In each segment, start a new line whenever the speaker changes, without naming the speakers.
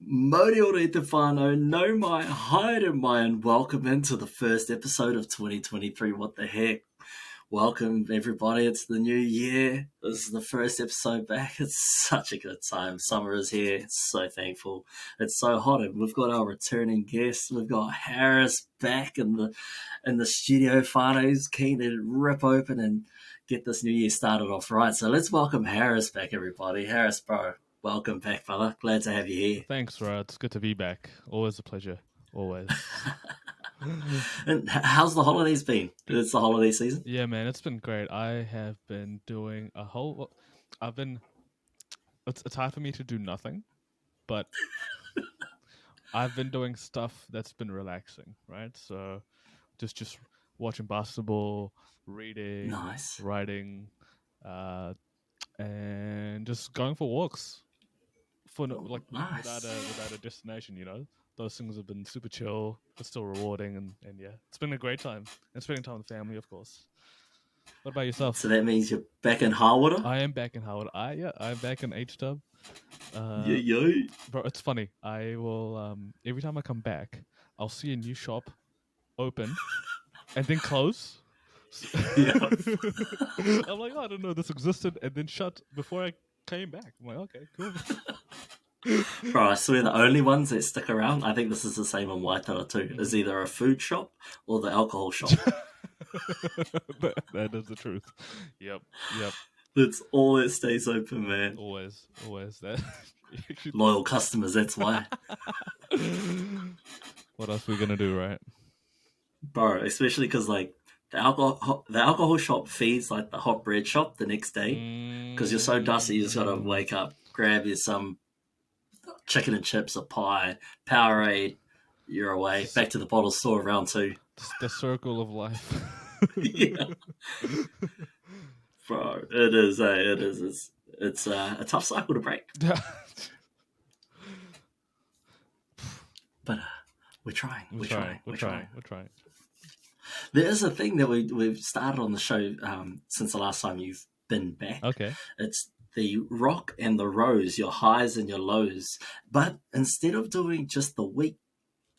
Mori ora te whānau, no mai, haere mai, and welcome into the first episode of 2023. What the heck? Welcome, everybody. It's the new year. This is the first episode back. It's such a good time. Summer is here. So thankful. It's so hot. And we've got our returning guests. We've got Harris back in the studio. Whānau's keen to rip open and get this new year started off right. So let's welcome Harris back, everybody. Harris, bro. Welcome back, fella. Glad to have you here.
Thanks, Rod. It's good to be back. Always a pleasure. Always.
And how's the holidays been? It's the holiday season.
Yeah, man, it's been great. I have been doing it's hard for me to do nothing, but I've been doing stuff that's been relaxing, right? So just watching basketball, reading,
Nice.
writing, and just going for walks.
Nice.
Without a destination, those things have been super chill, but still rewarding, and yeah, it's been a great time. And spending time with family, of course. What about yourself?
So that means you're back in Harwater?
I am back in Howard. I'm back in H-Dub.
Yo.
Bro, it's funny. I will every time I come back, I'll see a new shop open and then close.
Yeah.
I'm like, I don't know this existed, and then shut before I came back. I'm like, okay, cool.
Bro, I swear the only ones that stick around, I think this is the same in Waitara too, is either a food shop or the alcohol shop.
That is the truth. Yep.
That's all that stays open, man.
Always that.
Loyal customers, that's why.
What else are we gonna do, right?
Bro, especially because like the alcohol shop feeds like the hot bread shop the next day because you're so dusty, you just gotta wake up, grab you some chicken and chips, a pie, Powerade, you're away. Back to the bottle store round two.
The circle of life.
Yeah. Bro, it is. It's a tough cycle to break. But we're trying. We're trying. There is a thing that we've started on the show since the last time you've been back.
Okay.
It's the rock and the rose, your highs and your lows. But instead of doing just the week,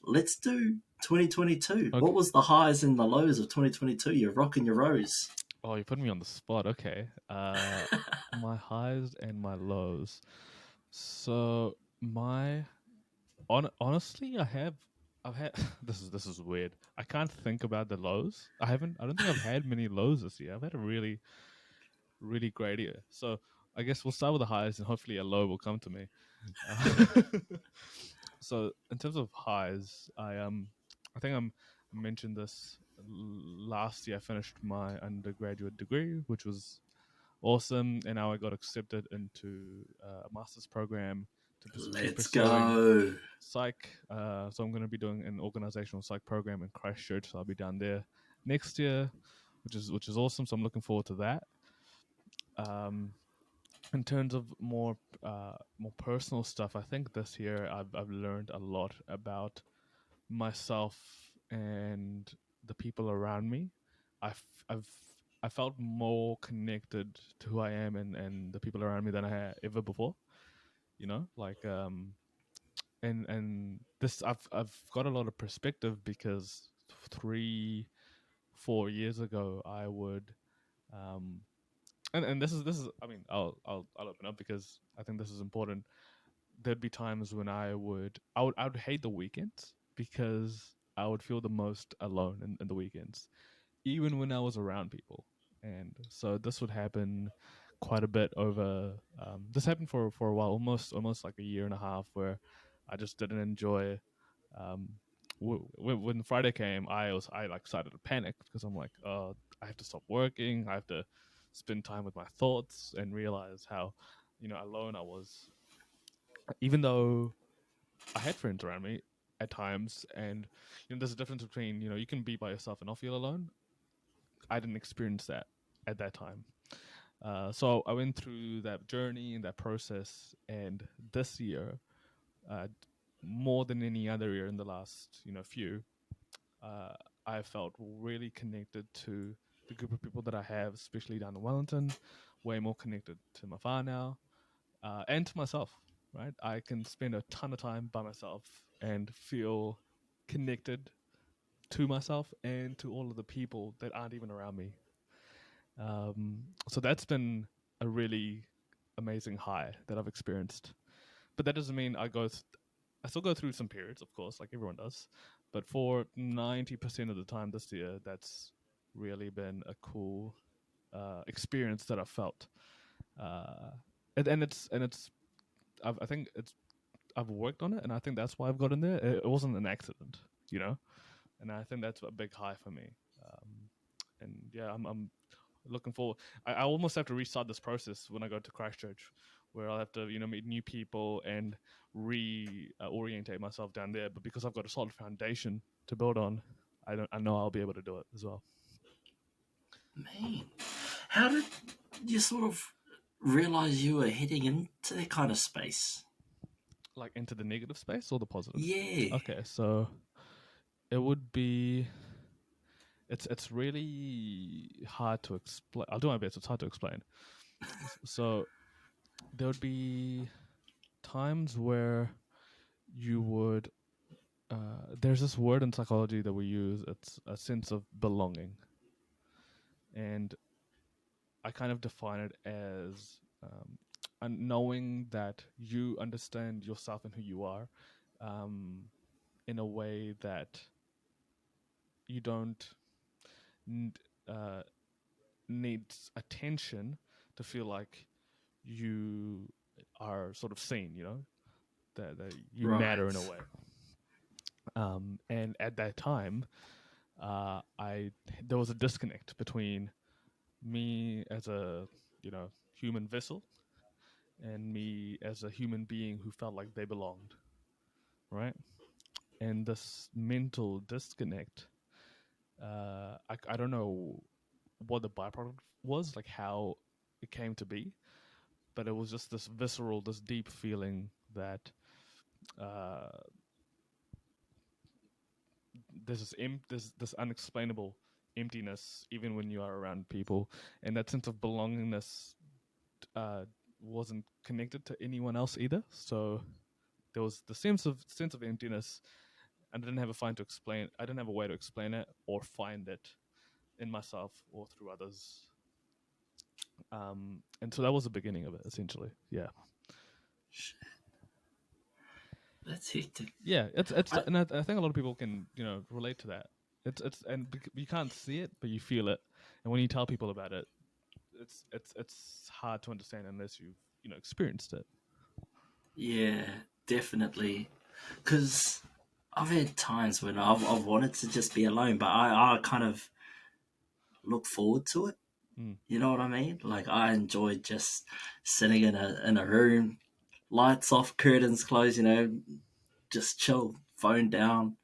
let's do 2022.
Okay.
What was the highs and the lows of 2022? Your rock and your rose.
Oh, you put me on the spot. Okay. My highs and my lows. So honestly, I've had this is weird. I can't think about the lows. I don't think I've had many lows this year. I've had a really, really great year. So I guess we'll start with the highs, and hopefully a low will come to me. So in terms of highs, I think I mentioned this last year. I finished my undergraduate degree, which was awesome, and now I got accepted into a master's program.
Let's go.
Psych. So I'm going to be doing an organizational psych program in Christchurch. So I'll be down there next year, which is awesome. So I'm looking forward to that. In terms of more personal stuff, I think this year I've learned a lot about myself and the people around me. I felt more connected to who I am and the people around me than I had ever before. And this I've got a lot of perspective because 3-4 years ago I would and this is I mean I'll open up because I think this is important. There'd be times when I would hate the weekends because I would feel the most alone in the weekends, even when I was around people. And so this would happen quite a bit over. This happened for a while, almost like a year and a half, where I just didn't enjoy. When Friday came, I started to panic because I'm like, oh, I have to stop working. I have to spend time with my thoughts and realize how, alone I was. Even though I had friends around me at times, and there's a difference between you can be by yourself and not feel alone. I didn't experience that at that time. So I went through that journey and that process, and this year, more than any other year in the last few, I felt really connected to the group of people that I have, especially down in Wellington, way more connected to my whānau and to myself. right? I can spend a ton of time by myself and feel connected to myself and to all of the people that aren't even around me. So that's been a really amazing high that I've experienced. But that doesn't mean I still go through some periods, of course, like everyone does. But for 90% of the time this year, that's really been a cool experience that I've felt. Uh, and it's I think it's I've worked on it, and I think that's why I've got in there. It wasn't an accident, you know, and I think that's a big high for me. And yeah, I'm looking forward. I almost have to restart this process when I go to Christchurch, where I'll have to meet new people and reorientate myself down there. But because I've got a solid foundation to build on, I know I'll be able to do it as well.
Man, how did you sort of realize you were heading into that kind of space?
Like into the negative space or the positive?
Yeah.
Okay, so it would be it's really hard to explain. I'll do my best. It's hard to explain. So there would be times where you would there's this word in psychology that we use. It's a sense of belonging, and I kind of define it as knowing that you understand yourself and who you are um, in a way that you don't n- uh, need attention to feel like you are sort of seen. That you matter in a
Right.
way. And at that time, I there was a disconnect between me as a human vessel and me as a human being who felt like they belonged, right? And this mental disconnect, I don't know what the byproduct was, like how it came to be, but it was just this visceral, this deep feeling that uh, there's this unexplainable emptiness even when you are around people, and that sense of belongingness uh, wasn't connected to anyone else either. So there was the sense of emptiness, and I didn't have a way to explain it or find it in myself or through others. And so that was the beginning of it, essentially. Yeah,
Shit, that's hectic.
yeah. It's
I,
and I think a lot of people can relate to that. You can't see it, but you feel it, and when you tell people about it, it's hard to understand unless you've experienced it.
yeah, definitely. Because I've had times when I've wanted to just be alone, but I kind of look forward to it.
Mm.
You know what I mean? Like I enjoy just sitting in a room, lights off, curtains closed. Just chill, phone down,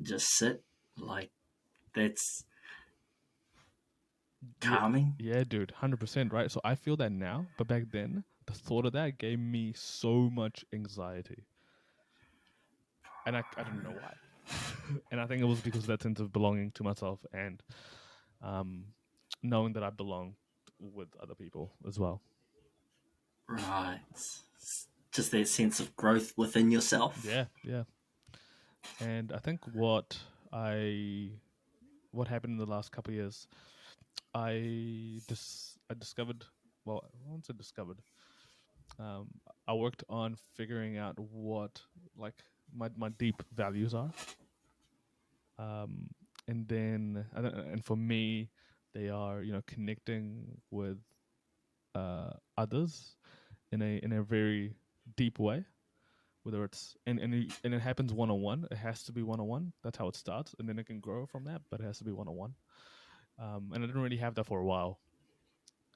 just sit. Like that's
Yeah,
calming.
yeah, dude, 100%, right? So I feel that now, but back then, the thought of that gave me so much anxiety, and I don't know why. And I think it was because of that sense of belonging to myself and um, knowing that I belong with other people as well.
Right. Just that sense of growth within yourself.
Yeah, yeah. And I think I what happened in the last couple of years, I discovered. Well, I won't say discovered. Um, I worked on figuring out what like my deep values are, um, and for me, they are connecting with others in a very deep way. Whether it's and it happens one on one, it has to be one on one. That's how it starts, and then it can grow from that. But it has to be one on one. And I didn't really have that for a while,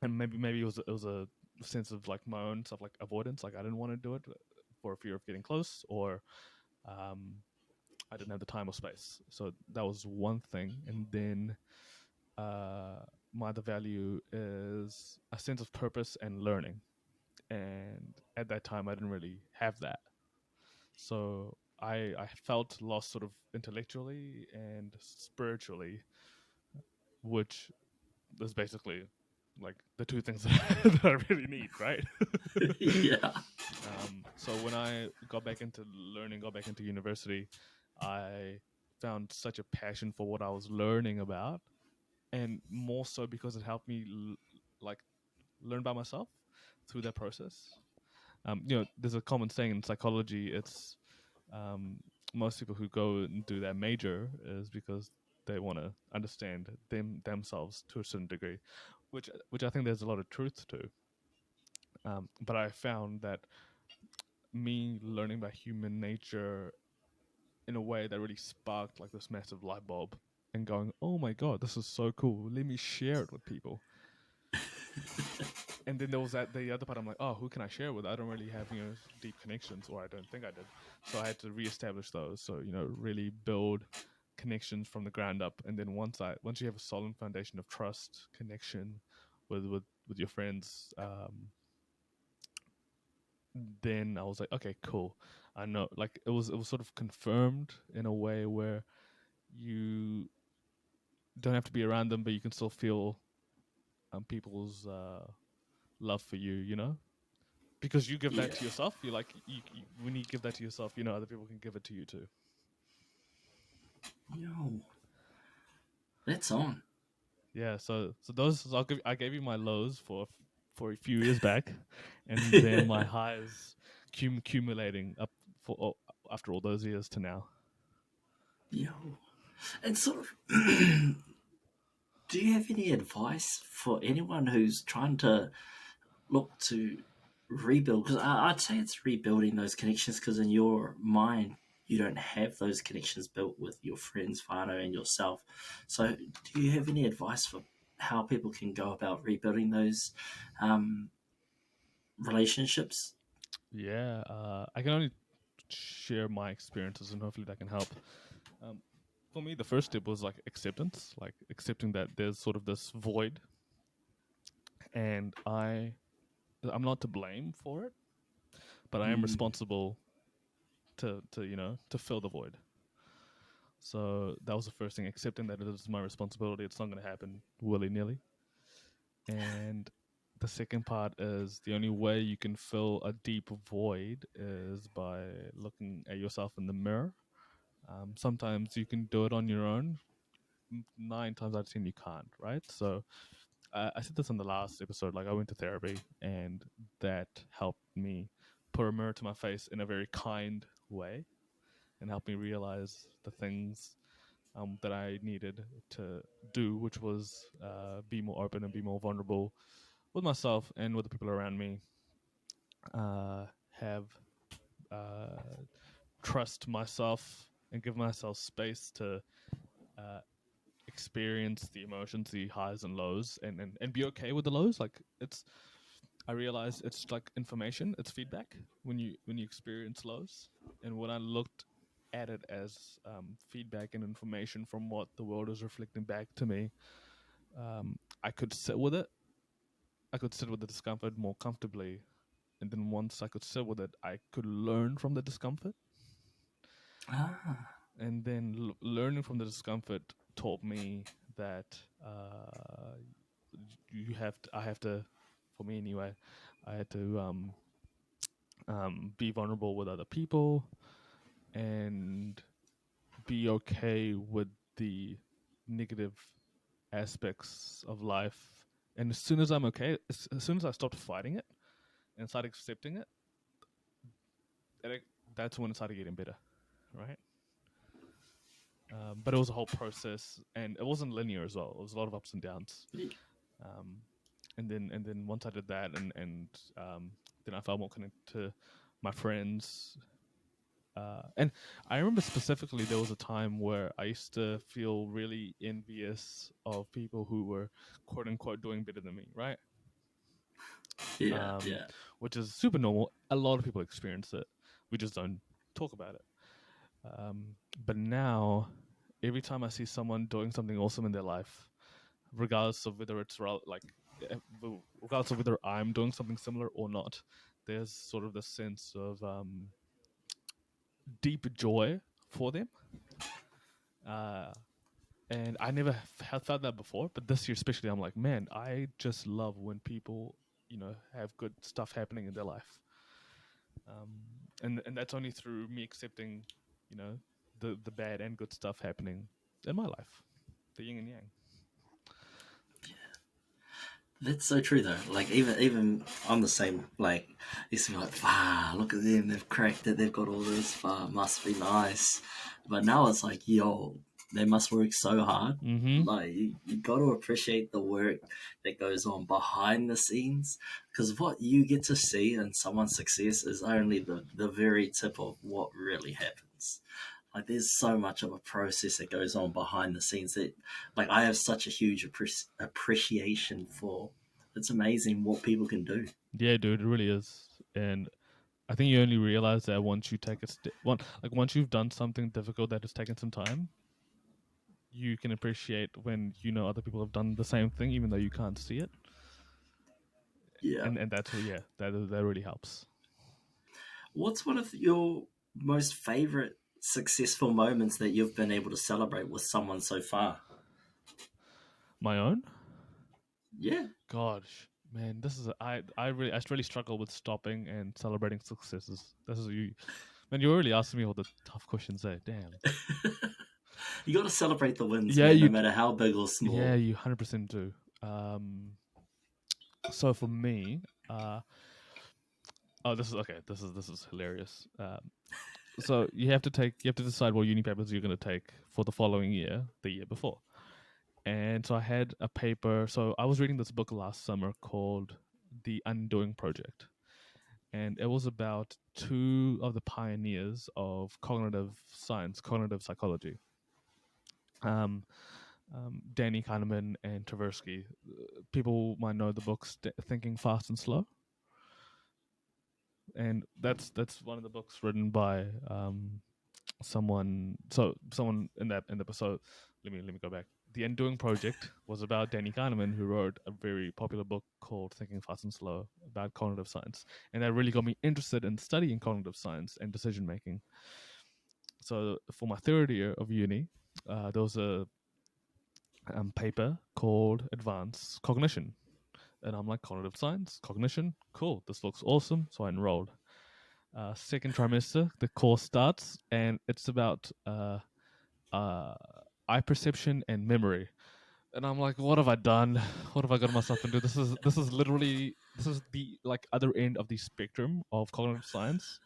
and maybe it was a sense of like my own stuff, like avoidance. Like I didn't want to do it for fear of getting close, or um, I didn't have the time or space. So that was one thing, and then uh, my other value is a sense of purpose and learning. And at that time, I didn't really have that. So I felt lost sort of intellectually and spiritually, which is basically like the two things that I really need, right?
Yeah.
So when I got back into learning, got back into university, I found such a passion for what I was learning about, and more so because it helped me like learn by myself through that process. There's a common saying in psychology. It's um, most people who go and do that major is because they want to understand themselves to a certain degree, which I think there's a lot of truth to. But I found that me learning about human nature in a way that really sparked like this massive light bulb and going, oh my god, this is so cool. Let me share it with people. And then there was the other part. I'm like, oh, who can I share with? I don't really have deep connections, or I don't think I did. So I had to reestablish those. So really build connections from the ground up. And then once you have a solid foundation of trust, connection with your friends, then I was like, okay, cool. I know, like it was sort of confirmed in a way where you don't have to be around them, but you can still feel people's love for you, because you give that
Yeah.
to yourself. You like when you give that to yourself, other people can give it to you too.
Yo, that's on.
Yeah. So I gave you my lows for a few years back, and then my highs accumulating up after all those years to now.
Yo. And sort of, do you have any advice for anyone who's trying to look to rebuild? Because I'd say it's rebuilding those connections, because in your mind, you don't have those connections built with your friends, whānau, and yourself. So, do you have any advice for how people can go about rebuilding those um, relationships?
Yeah. I can only share my experiences, and hopefully that can help. Um, for me, the first step was like acceptance, like accepting that there's sort of this void, and I'm not to blame for it, but I am
Mm,
responsible to fill the void. So that was the first thing, accepting that it is my responsibility. It's not going to happen willy nilly. And the second part is the only way you can fill a deep void is by looking at yourself in the mirror. Sometimes you can do it on your own. 9 times out of 10, you can't, right? So I said this in the last episode. Like I went to therapy, and that helped me put a mirror to my face in a very kind way, and helped me realize the things that I needed to do, which was be more open and be more vulnerable with myself and with the people around me. Have uh, trust myself and give myself space to uh, experience the emotions, the highs and lows, and be okay with the lows. Like I realize it's like information, it's feedback when you experience lows. And when I looked at it as feedback and information from what the world is reflecting back to me, I could sit with it. I could sit with the discomfort more comfortably, and then once I could sit with it, I could learn from the discomfort.
ah,
And then learning from the discomfort taught me that uh, I have to, for me anyway, I had to be vulnerable with other people and be okay with the negative aspects of life. And as soon as I'm okay, as soon as I stopped fighting it and started accepting it, that's when it started getting better, right? But it was a whole process, and it wasn't linear as well. It was a lot of ups and downs. Um, and then once I did that, and then I felt more connected to my friends. And I remember specifically there was a time where I used to feel really envious of people who were quote unquote doing better than me, right?
yeah,
Um,
yeah.
which is super normal. A lot of people experience it. We just don't talk about it. But now, every time I see someone doing something awesome in their life, regardless of whether regardless of whether I'm doing something similar or not, there's sort of this sense of deep joy for them. Uh, And I never have felt that before, but this year especially, I'm like, man, I just love when people, have good stuff happening in their life. And that's only through me accepting, you know, the bad and good stuff happening in my life, the yin and yang.
That's so true though. Like even I'm the same. Like used to be like, look at them, they've cracked it, they've got all this, must be nice. But now it's like, yo, they must work so hard.
Mm-hmm.
Like you got to appreciate the work that goes on behind the scenes, because what you get to see in someone's success is only the very tip of what really happens. Like there's so much of a process that goes on behind the scenes that, like, I have such a huge appreciation for. It's amazing what people can do.
Yeah, dude, it really is. And I think you only realize that once you take a step, once you've done something difficult that has taken some time, you can appreciate when other people have done the same thing, even though you can't see it.
Yeah.
And that's yeah, that really helps.
What's one of your most favorite successful moments that you've been able to celebrate with someone so far?
My own.
Yeah.
Gosh, man, this is I really struggle with stopping and celebrating successes. This is you, man. You're really asking me all the tough questions there. Damn.
You got to celebrate the wins,
Yeah,
man, no matter how big or
Yeah,
small.
you 100% do. So for me, oh, this is okay. This is hilarious. So you have to decide what uni papers you're going to take for the following year, the year before. And so I had a paper. So I was reading this book last summer called The Undoing Project. And it was about two of the pioneers of cognitive science, cognitive psychology. Danny Kahneman and Tversky. People might know the books Thinking Fast and Slow. And that's one of the books written by someone in that episode. Let me go back. The Undoing Project was about Danny Kahneman, who wrote a very popular book called Thinking Fast and Slow about cognitive science, and that really got me interested in studying cognitive science and decision making. So for my third year of uni, there was a paper called Advanced Cognition, and I'm like, cognitive science, cognition, cool, this looks awesome. So I enrolled. Second trimester, the course starts, and it's about eye perception and memory. And I'm like, what have I done? What have I got myself into? This is literally the like other end of the spectrum of cognitive science,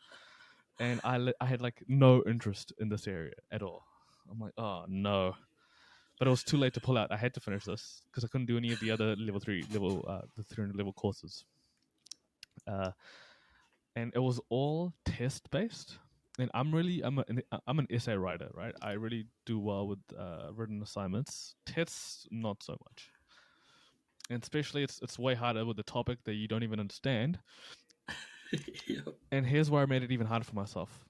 and I had like no interest in this area at all. I'm like, oh no. But it was too late to pull out. I had to finish this because I couldn't do any of the other the 300 level courses. And it was all test based. And I'm an essay writer, right? I really do well with written assignments. Tests, not so much. And especially, it's way harder with the topic that you don't even understand.
Yep.
And here's where I made it even harder for myself.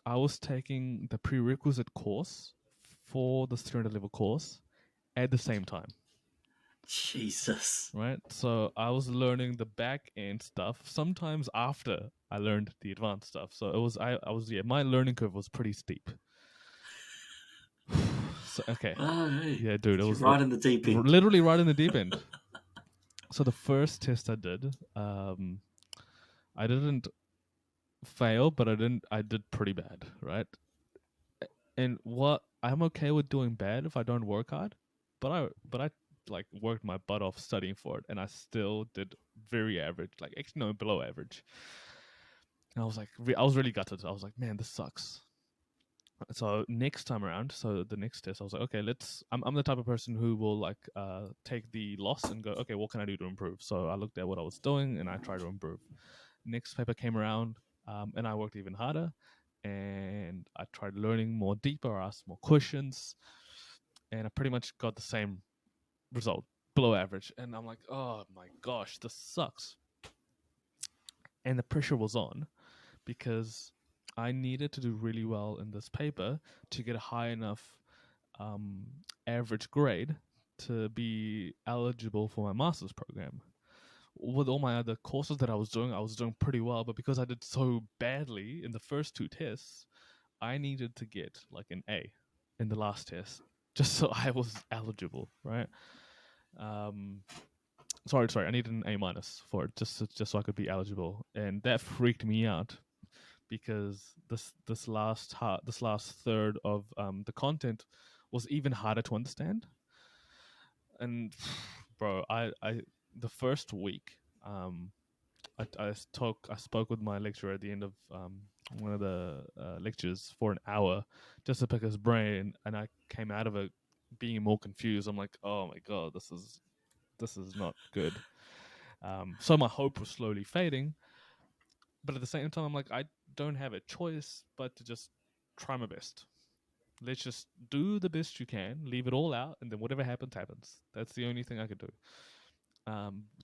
I was taking the prerequisite course for the 300 level course at the same time.
Jesus.
Right? So I was learning the back end stuff sometimes after I learned the advanced stuff. So my learning curve was pretty steep. So, okay.
Oh, hey.
Yeah, dude, it was
right in the deep end.
Literally right in the deep end. So the first test I did, I didn't fail, but I did pretty bad, right? And what I'm okay with doing bad if I don't work hard, but I like worked my butt off studying for it, and I still did very average, like actually no, below average. And I was like, I was really gutted. I was like, man, this sucks. So next time around, so the next test, I was like, okay, I'm the type of person who will like take the loss and go, okay, what can I do to improve? So I looked at what I was doing and I tried to improve. Next paper came around, and I worked even harder, and I tried learning more deeper, asked more questions, and I pretty much got the same result, below average. And I'm like, oh my gosh, this sucks. And the pressure was on because I needed to do really well in this paper to get a high enough average grade to be eligible for my master's program. With all my other courses that I was doing pretty well, but because I did so badly in the first two tests, I needed to get like an A in the last test just so I was eligible, right? Sorry, I needed an A minus for it, just so I could be eligible, and that freaked me out because this last third of the content was even harder to understand. And bro, I the first week, I spoke with my lecturer at the end of one of the lectures for an hour just to pick his brain, and I came out of it being more confused. I'm like, oh my god, this is not good. So my hope was slowly fading, but at the same time, I'm like, I don't have a choice but to just try my best. Let's just do the best you can, leave it all out, and then whatever happens, happens. That's the only thing I could do.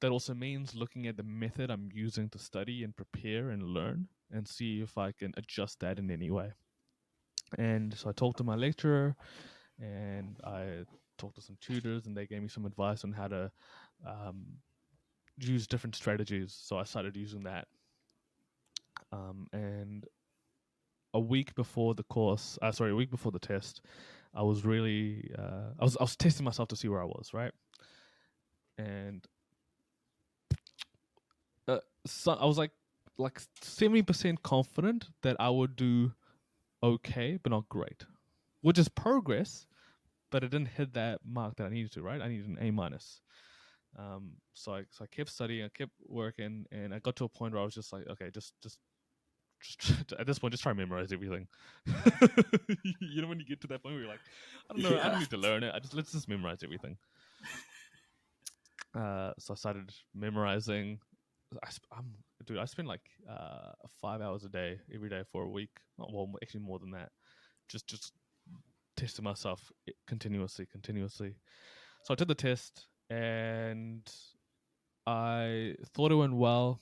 That also means looking at the method I'm using to study and prepare and learn and see if I can adjust that in any way. And so I talked to my lecturer and I talked to some tutors, and they gave me some advice on how to use different strategies. So I started using that. And a week before the test, I was really, I was testing myself to see where I was, right? And so I was like 70% confident that I would do okay, but not great, which is progress, but it didn't hit that mark that I needed to, right? I needed an A minus. So I kept studying, I kept working, and I got to a point where I was just like, okay, just at this point, just try to memorize everything. You know, when you get to that point where you're like, I don't know, I don't need to learn it. Let's just memorize everything. So I started memorizing. I spent like 5 hours a day every day for a week. Well, actually more than that. Just testing myself continuously. So I took the test and I thought it went well.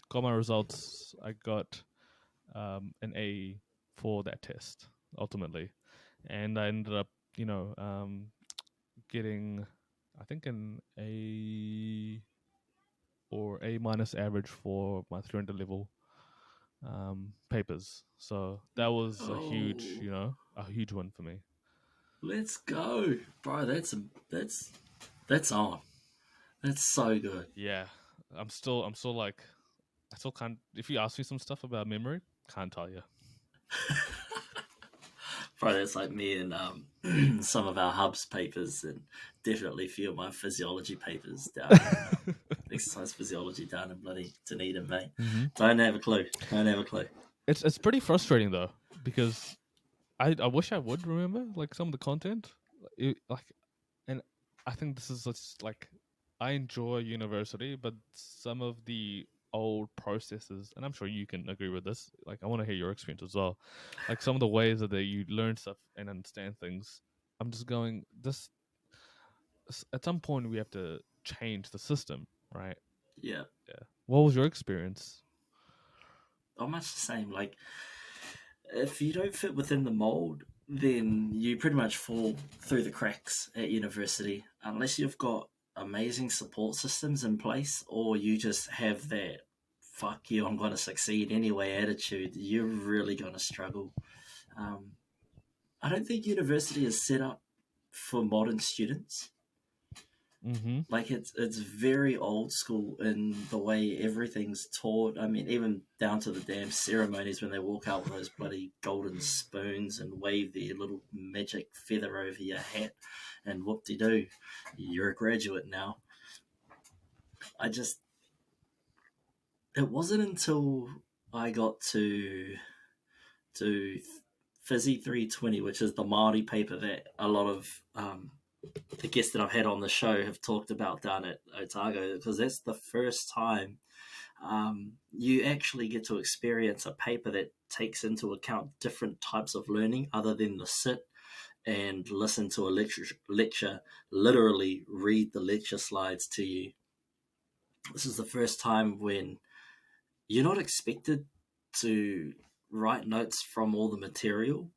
Got my results. I got an A for that test ultimately, and I ended up, getting, I think, an A or A minus average for my 300 level papers. So that was a huge one for me.
Let's go, bro. That's on. That's so good.
Yeah, I'm still like, I still can't. If you ask me some stuff about memory, can't tell you.
Bro, that's like me and some of our hubs papers, and definitely a few of my physiology papers down in, exercise physiology down in bloody Dunedin, mate.
Mm-hmm.
Don't have a clue.
It's pretty frustrating though, because I wish I would remember like some of the content, and I think this is just like, I enjoy university, but some of the old processes, and I'm sure you can agree with this. Like, I want to hear your experience as well. Like some of the ways that you learn stuff and understand things. I'm just going, this. At some point, we have to change the system, right?
Yeah.
What was your experience?
I'm much the same. Like, if you don't fit within the mold, then you pretty much fall through the cracks at university, unless you've got amazing support systems in place, or you just have that "fuck you, I'm going to succeed anyway" attitude. You're really going to struggle. I don't think university is set up for modern students.
Mm-hmm.
Like, it's very old school in the way everything's taught. I mean, even down to the damn ceremonies when they walk out with those bloody golden spoons and wave their little magic feather over your hat, and whoop-de-doo, you're a graduate now. It wasn't until I got to Fizzy 320, which is the Māori paper that a lot of the guests that I've had on the show have talked about down at Otago, because that's the first time you actually get to experience a paper that takes into account different types of learning other than the sit and listen to a lecture, literally read the lecture slides to you. This is the first time when you're not expected to write notes from all the material,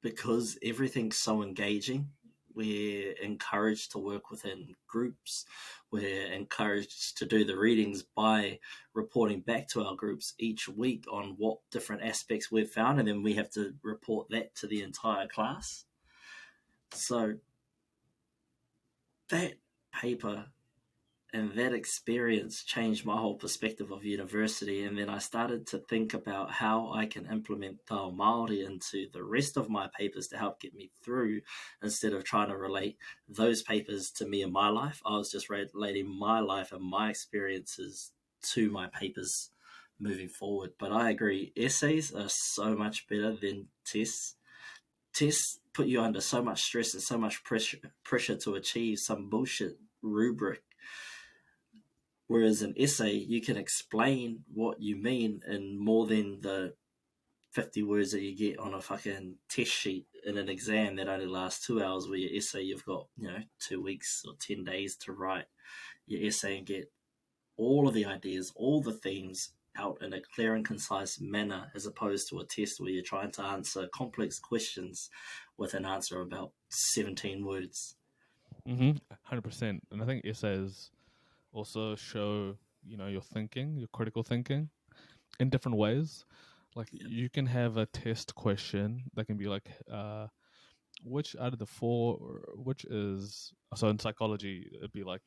because everything's so engaging. We're encouraged to work within groups. We're encouraged to do the readings by reporting back to our groups each week on what different aspects we've found, and then we have to report that to the entire class. So that paper and that experience changed my whole perspective of university. And then I started to think about how I can implement Te Ao Māori into the rest of my papers to help get me through, instead of trying to relate those papers to me and my life. I was just relating my life and my experiences to my papers moving forward. But I agree, essays are so much better than tests. Tests put you under so much stress and so much pressure to achieve some bullshit rubric. Whereas an essay, you can explain what you mean in more than the 50 words that you get on a fucking test sheet in an exam that only lasts 2 hours, where your essay, you've got, 2 weeks or 10 days to write your essay and get all of the ideas, all the themes out in a clear and concise manner, as opposed to a test where you're trying to answer complex questions with an answer of about 17 words.
100%. And I think essays also show, your thinking, your critical thinking in different ways. Like, you can have a test question that can be like, which out of the four, which is, so in psychology, it'd be like,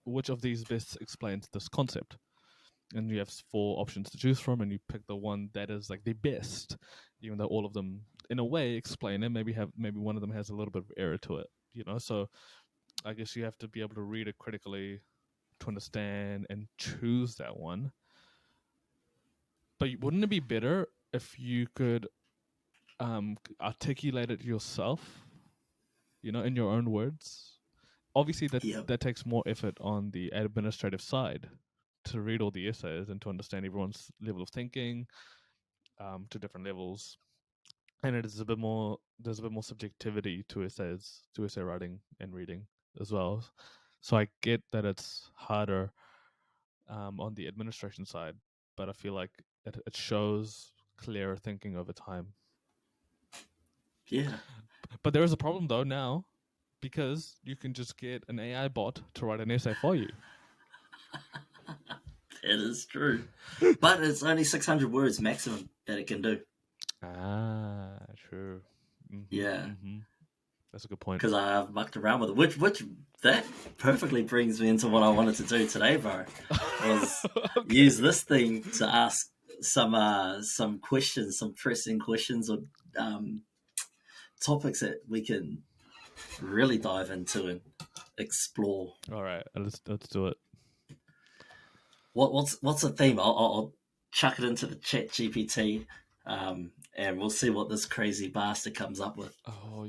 which of these best explains this concept? And you have 4 options to choose from, and you pick the one that is like the best, even though all of them, in a way, explain it. Maybe one of them has a little bit of error to it, So I guess you have to be able to read it critically to understand and choose that one. But wouldn't it be better if you could articulate it yourself, in your own words? Obviously, that takes more effort on the administrative side, to read all the essays and to understand everyone's level of thinking to different levels. And there's a bit more subjectivity to essays, to essay writing and reading as well. So I get that it's harder on the administration side, but I feel like it shows clearer thinking over time.
Yeah.
But there is a problem though now, because you can just get an AI bot to write an essay for you.
It is true. But it's only 600 words maximum that it can do.
Ah, true. Mm-hmm,
yeah.
Mm-hmm. That's a good point.
Because I've mucked around with it. Which that perfectly brings me into what I wanted to do today, bro. Was use this thing to ask some questions, some pressing questions, or topics that we can really dive into and explore.
All right, let's do it.
What's the theme? I'll chuck it into the chat GPT, and we'll see what this crazy bastard comes up with.
Oh,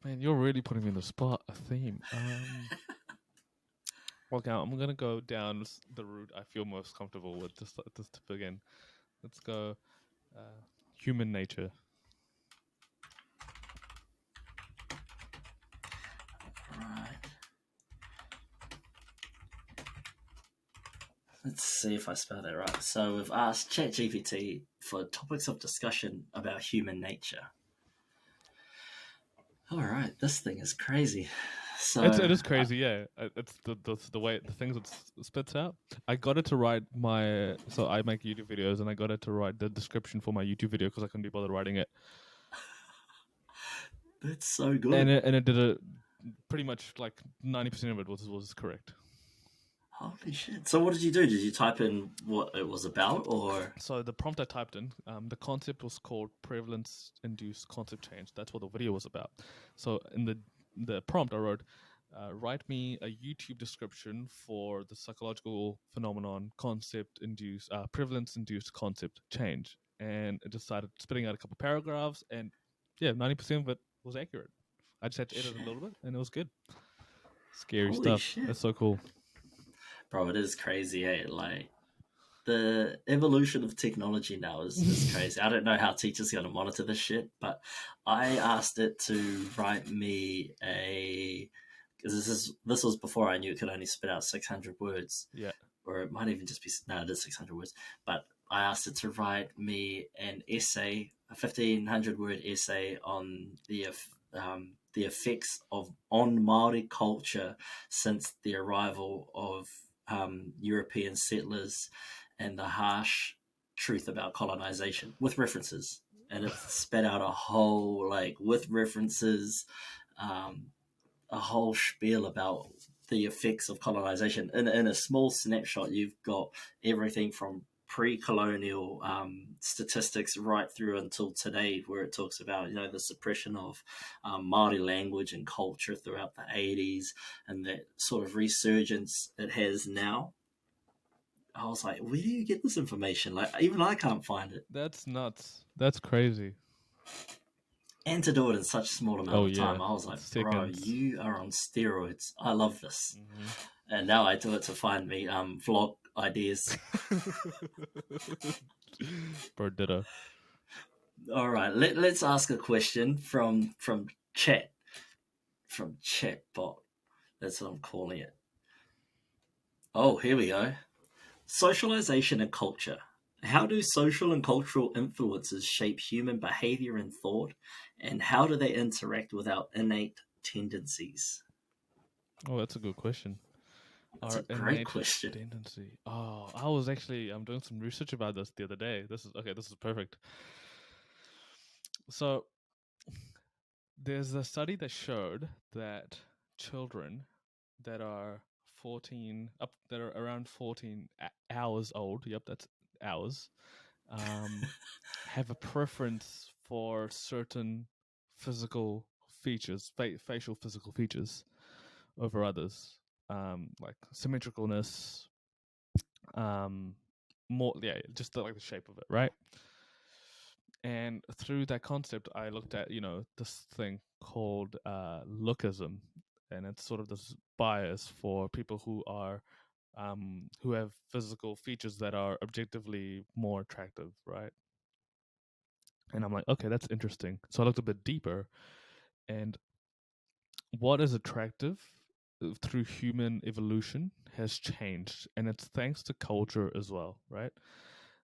you're really putting me in the spot. A theme. Okay, I'm gonna go down the route I feel most comfortable with just to begin. Let's go. Human nature.
Right. Let's see if I spell that right. So we've asked ChatGPT for topics of discussion about human nature. All right, this thing is crazy. So
it is crazy, yeah. It's the way the things it spits out. I got it to write so I make YouTube videos, and I got it to write the description for my YouTube video because I couldn't be bothered writing it.
That's so good.
And it did it pretty much like 90% of it was correct.
Holy shit. So what did you do? Did you type in what it was about, or?
So the prompt I typed in, the concept was called prevalence-induced concept change. That's what the video was about. So in the prompt I wrote, write me a YouTube description for the psychological phenomenon prevalence-induced concept change. And it just started spitting out a couple paragraphs, and 90% of it was accurate. I just had to edit a little bit, and it was good. Scary
Holy
stuff.
Shit.
That's so cool.
Bro, it is crazy, eh? Like, the evolution of technology now is crazy. I don't know how teachers are going to monitor this shit, but I asked it to write me because this was before I knew it could only spit out 600 words.
Yeah.
Or it might even just be, no, it is 600 words. But I asked it to write me an essay, a 1,500-word essay on the effects on Māori culture since the arrival of European settlers and the harsh truth about colonization, with references. And it spat out a whole, with references, a whole spiel about the effects of colonization. In a small snapshot, you've got everything from pre-colonial statistics right through until today, where it talks about the suppression of Maori language and culture throughout the 80s, and that sort of resurgence it has now. I was like, where do you get this information? Like, even I can't find it.
That's nuts. That's crazy.
And to do it in such a small amount of time, I was like, bro,
Seconds.
you are on steroids. I love this.
Mm-hmm.
And now I do it to find me vlog ideas.
Bro, ditto.
All right, let's ask a question from chat, from chatbot. That's what I'm calling it. Oh, here we go. Socialization and culture. How do social and cultural influences shape human behavior and thought, and how do they interact with our innate tendencies?
Oh, that's a good question.
That's
Our
a great
innate
question.
tendency. Oh, I was actually I'm doing some research about this the other day. This is okay. This is perfect. So there's a study that showed that children that are 14 up that are around 14 hours old. Yep, that's hours. Have a preference for certain physical features, facial physical features over others, like symmetricalness, more just like the shape of it, right? And through that concept, I looked at this thing called lookism, and it's sort of this bias for people who have physical features that are objectively more attractive, right? And I'm like, okay, that's interesting. So I looked a bit deeper, and what is attractive through human evolution has changed, and it's thanks to culture as well, right?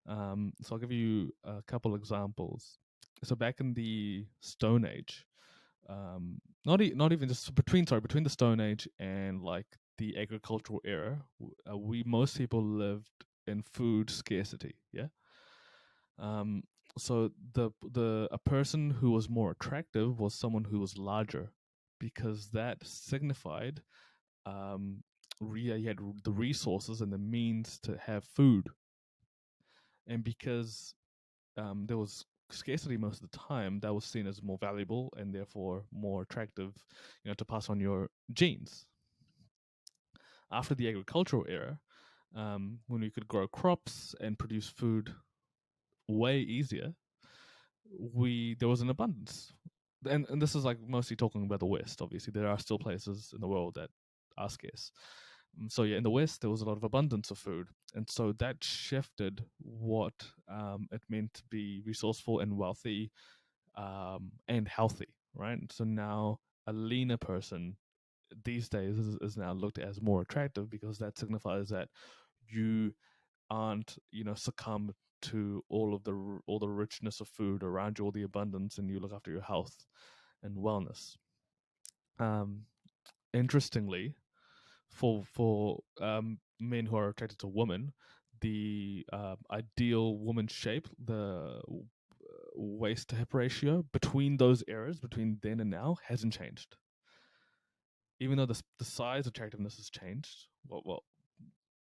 So I'll give you a couple examples. So back in the Stone Age, not even just between the Stone Age and like the agricultural era, we most people lived in food scarcity. Yeah. Um, so a person who was more attractive was someone who was larger, because that signified you had the resources and the means to have food, and because there was scarcity most of the time, that was seen as more valuable and therefore more attractive, to pass on your genes. After the agricultural era, when we could grow crops and produce food way easier, there was an abundance. And this is like mostly talking about the West. Obviously, there are still places in the world that are scarce. So yeah, in the West there was a lot of abundance of food, and so that shifted what it meant to be resourceful and wealthy, and healthy, right? So now a leaner person these days is now looked at as more attractive, because that signifies that you aren't succumb to all the richness of food around you, all the abundance, and you look after your health and wellness. Um, Interestingly, for men who are attracted to women, the ideal woman shape, the waist to hip ratio between those eras, between then and now, hasn't changed. Even though the size attractiveness has changed, what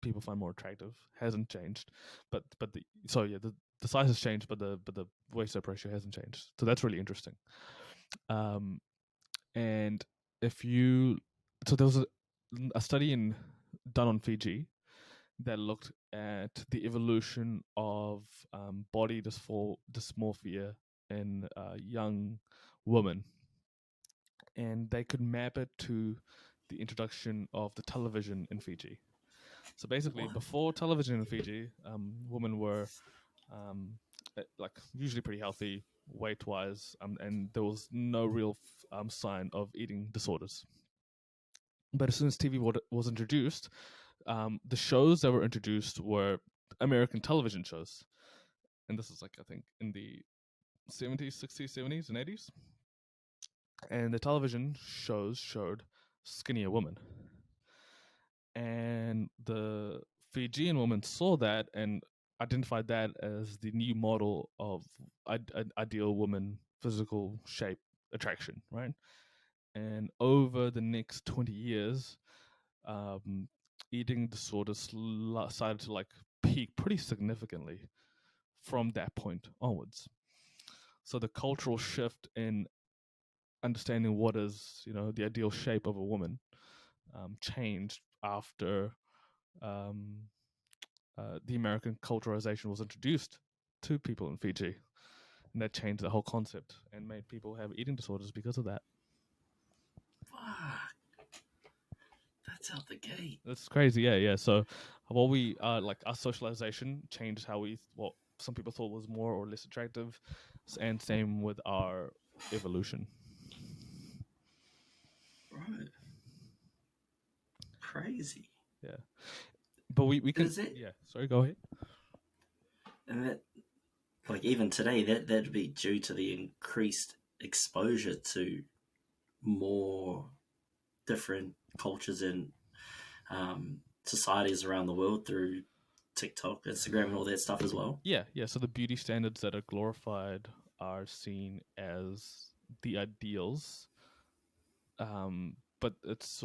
people find more attractive hasn't changed, but the size has changed, but the waist to hip ratio hasn't changed. So that's really interesting. Um, and if you so there was a study done on Fiji that looked at the evolution of body dysmorphia in young women, and they could map it to the introduction of the television in Fiji. So basically,
What?
before television in Fiji, women were like usually pretty healthy weight wise, and there was no real sign of eating disorders. But as soon as TV was introduced, the shows that were introduced were American television shows, and this is like I think in the 70s, 60s, 70s, and 80s, and the television shows showed skinnier women, and the Fijian woman saw that and identified that as the new model of ideal woman physical shape attraction, right? And over the next 20 years, eating disorders started to like peak pretty significantly from that point onwards. So the cultural shift in understanding what is, the ideal shape of a woman changed after the American culturalization was introduced to people in Fiji. And that changed the whole concept and made people have eating disorders because of that.
Fuck. That's out the gate.
That's crazy, yeah. So what we like our socialization changed how what some people thought was more or less attractive, and same with our evolution.
Right. Crazy.
Yeah. But we can.
Is it?
Yeah. Sorry. Go ahead.
And that, like, even today, that'd be due to the increased exposure to more different cultures and societies around the world through TikTok, Instagram, and all that stuff as well.
Yeah. So the beauty standards that are glorified are seen as the ideals, but it's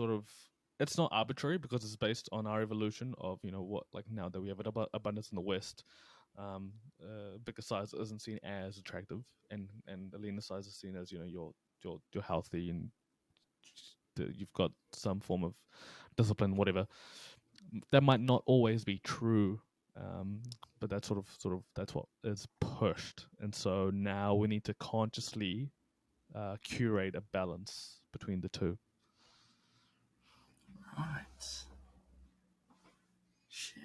not arbitrary because it's based on our evolution of what, like, now that we have abundance in the West, bigger size isn't seen as attractive, and the leaner size is seen as you're healthy and you've got some form of discipline, whatever. That might not always be true, but that's sort of that's what is pushed, and so now we need to consciously curate a balance between the two.
Right. Shit.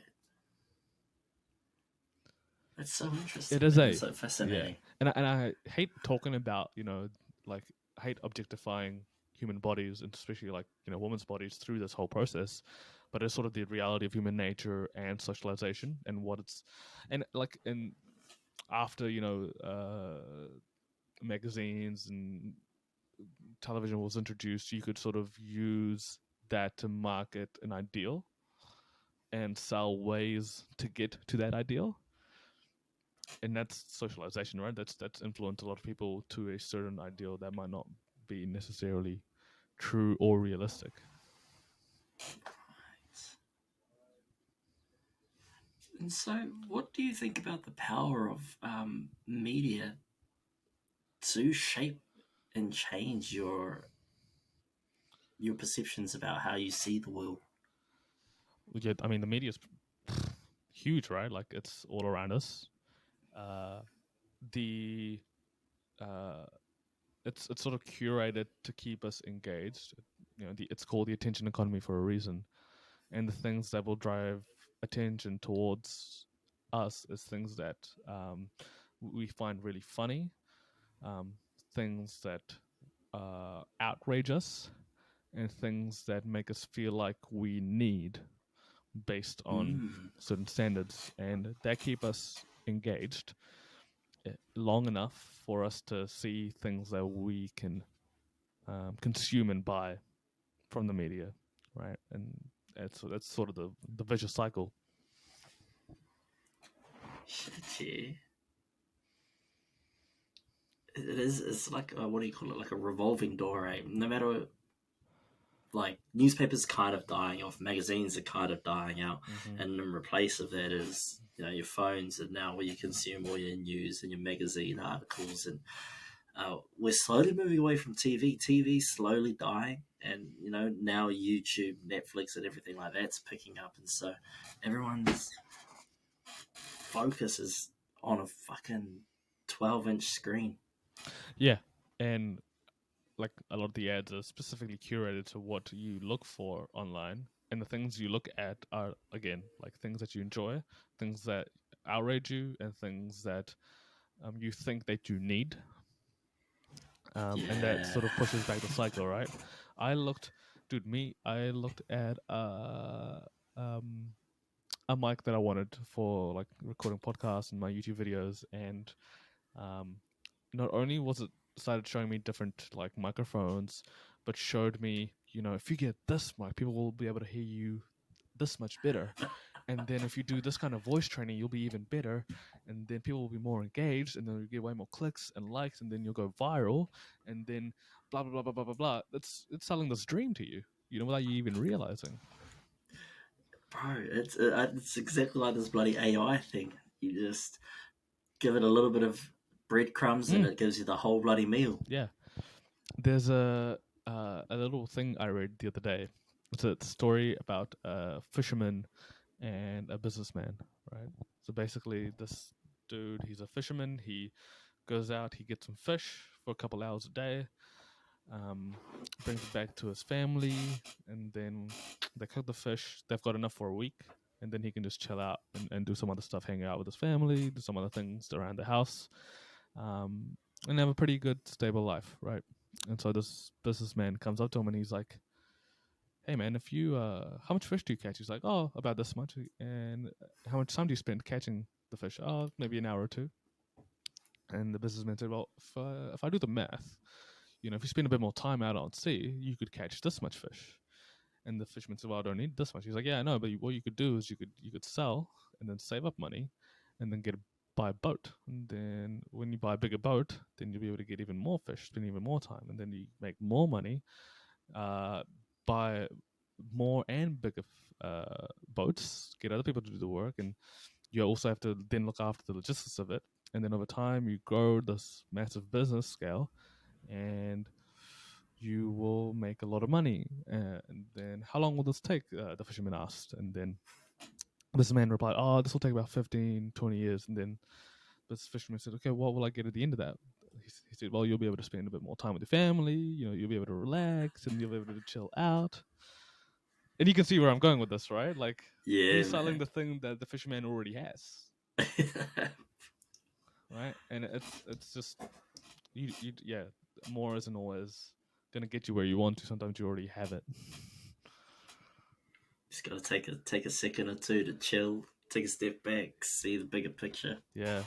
That's so interesting.
It is
That's so fascinating.
Yeah. And I hate talking about like I hate objectifying human bodies, and especially like women's bodies through this whole process, but it's sort of the reality of human nature and socialization and what it's and after magazines and television was introduced, you could sort of use that to market an ideal and sell ways to get to that ideal. And that's socialization, right? That's influenced a lot of people to a certain ideal that might not be necessarily true or realistic.
And so, what do you think about the power of media to shape and change your perceptions about how you see the world?
Yeah, I mean, the media is huge, right? Like, it's all around us. It's sort of curated to keep us engaged. It's called the attention economy for a reason, and the things that will drive attention towards us is things that we find really funny, things that outrage us, and things that make us feel like we need based on certain standards, and that keep us engaged long enough for us to see things that we can consume and buy from the media, right? And that's sort of the vicious cycle.
Shit, yeah. It is. It's like what do you call it? Like a revolving door, right? No matter, like, newspapers kind of dying off, magazines are kind of dying out, and in replace of that is your phones, and now where you consume all your news and your magazine articles, and we're slowly moving away from TV. TV's slowly dying, and now YouTube, Netflix, and everything like that's picking up, and so everyone's focus is on a fucking 12-inch screen.
Yeah, and like a lot of the ads are specifically curated to what you look for online, and the things you look at are, again, like things that you enjoy, things that outrage you, and things that you think that you need. And that sort of pushes back the cycle, right? I looked at a mic that I wanted for like recording podcasts and my YouTube videos, and not only was it started showing me different like microphones, but showed me, if you get this mic, people will be able to hear you this much better. And then if you do this kind of voice training, you'll be even better. And then people will be more engaged, and then you get way more clicks and likes, and then you'll go viral. And then blah blah blah blah blah blah blah. It's selling this dream to you, without you even realizing.
Bro, it's exactly like this bloody AI thing. You just give it a little bit of breadcrumbs, and it gives you the whole bloody meal.
Yeah, there's a little thing I read the other day. It's a story about a fisherman and a businessman, right? So basically, this dude, he's a fisherman. He goes out, he gets some fish for a couple hours a day, brings it back to his family, and then they cook the fish. They've got enough for a week, and then he can just chill out and do some other stuff, hang out with his family, do some other things around the house, and have a pretty good, stable life, right? And so this businessman comes up to him and he's like, "Hey man, if you how much fish do you catch?" He's like, "Oh, about this much." "And how much time do you spend catching the fish?" "Oh, maybe an hour or two." And the businessman said, "Well, if I do the math, if you spend a bit more time out on sea, you could catch this much fish." And the fisherman said, "Well, I don't need this much." He's like, "Yeah, I know, but what you could do is you could sell and then save up money, and then buy a boat. And then when you buy a bigger boat, then you'll be able to get even more fish, spend even more time, and then you make more money, buy more and bigger boats, get other people to do the work, and you also have to then look after the logistics of it. And then over time, you grow this massive business scale, and you will make a lot of money." And then, "How long will this take?" The fisherman asked. And then this man replied, "Oh, this will take about 15, 20 years. And then this fisherman said, "Okay, what will I get at the end of that?" He said, "Well, you'll be able to spend a bit more time with your family. You'll be able to relax, and you'll be able to chill out." And you can see where I'm going with this, right? Like,
Yeah,
he's selling
man.
the thing that the fisherman already has, right? And it's just yeah, more isn't always gonna get you where you want to. Sometimes you already have it.
Just gotta take a second or two to chill, take a step back, see the bigger picture.
Yeah.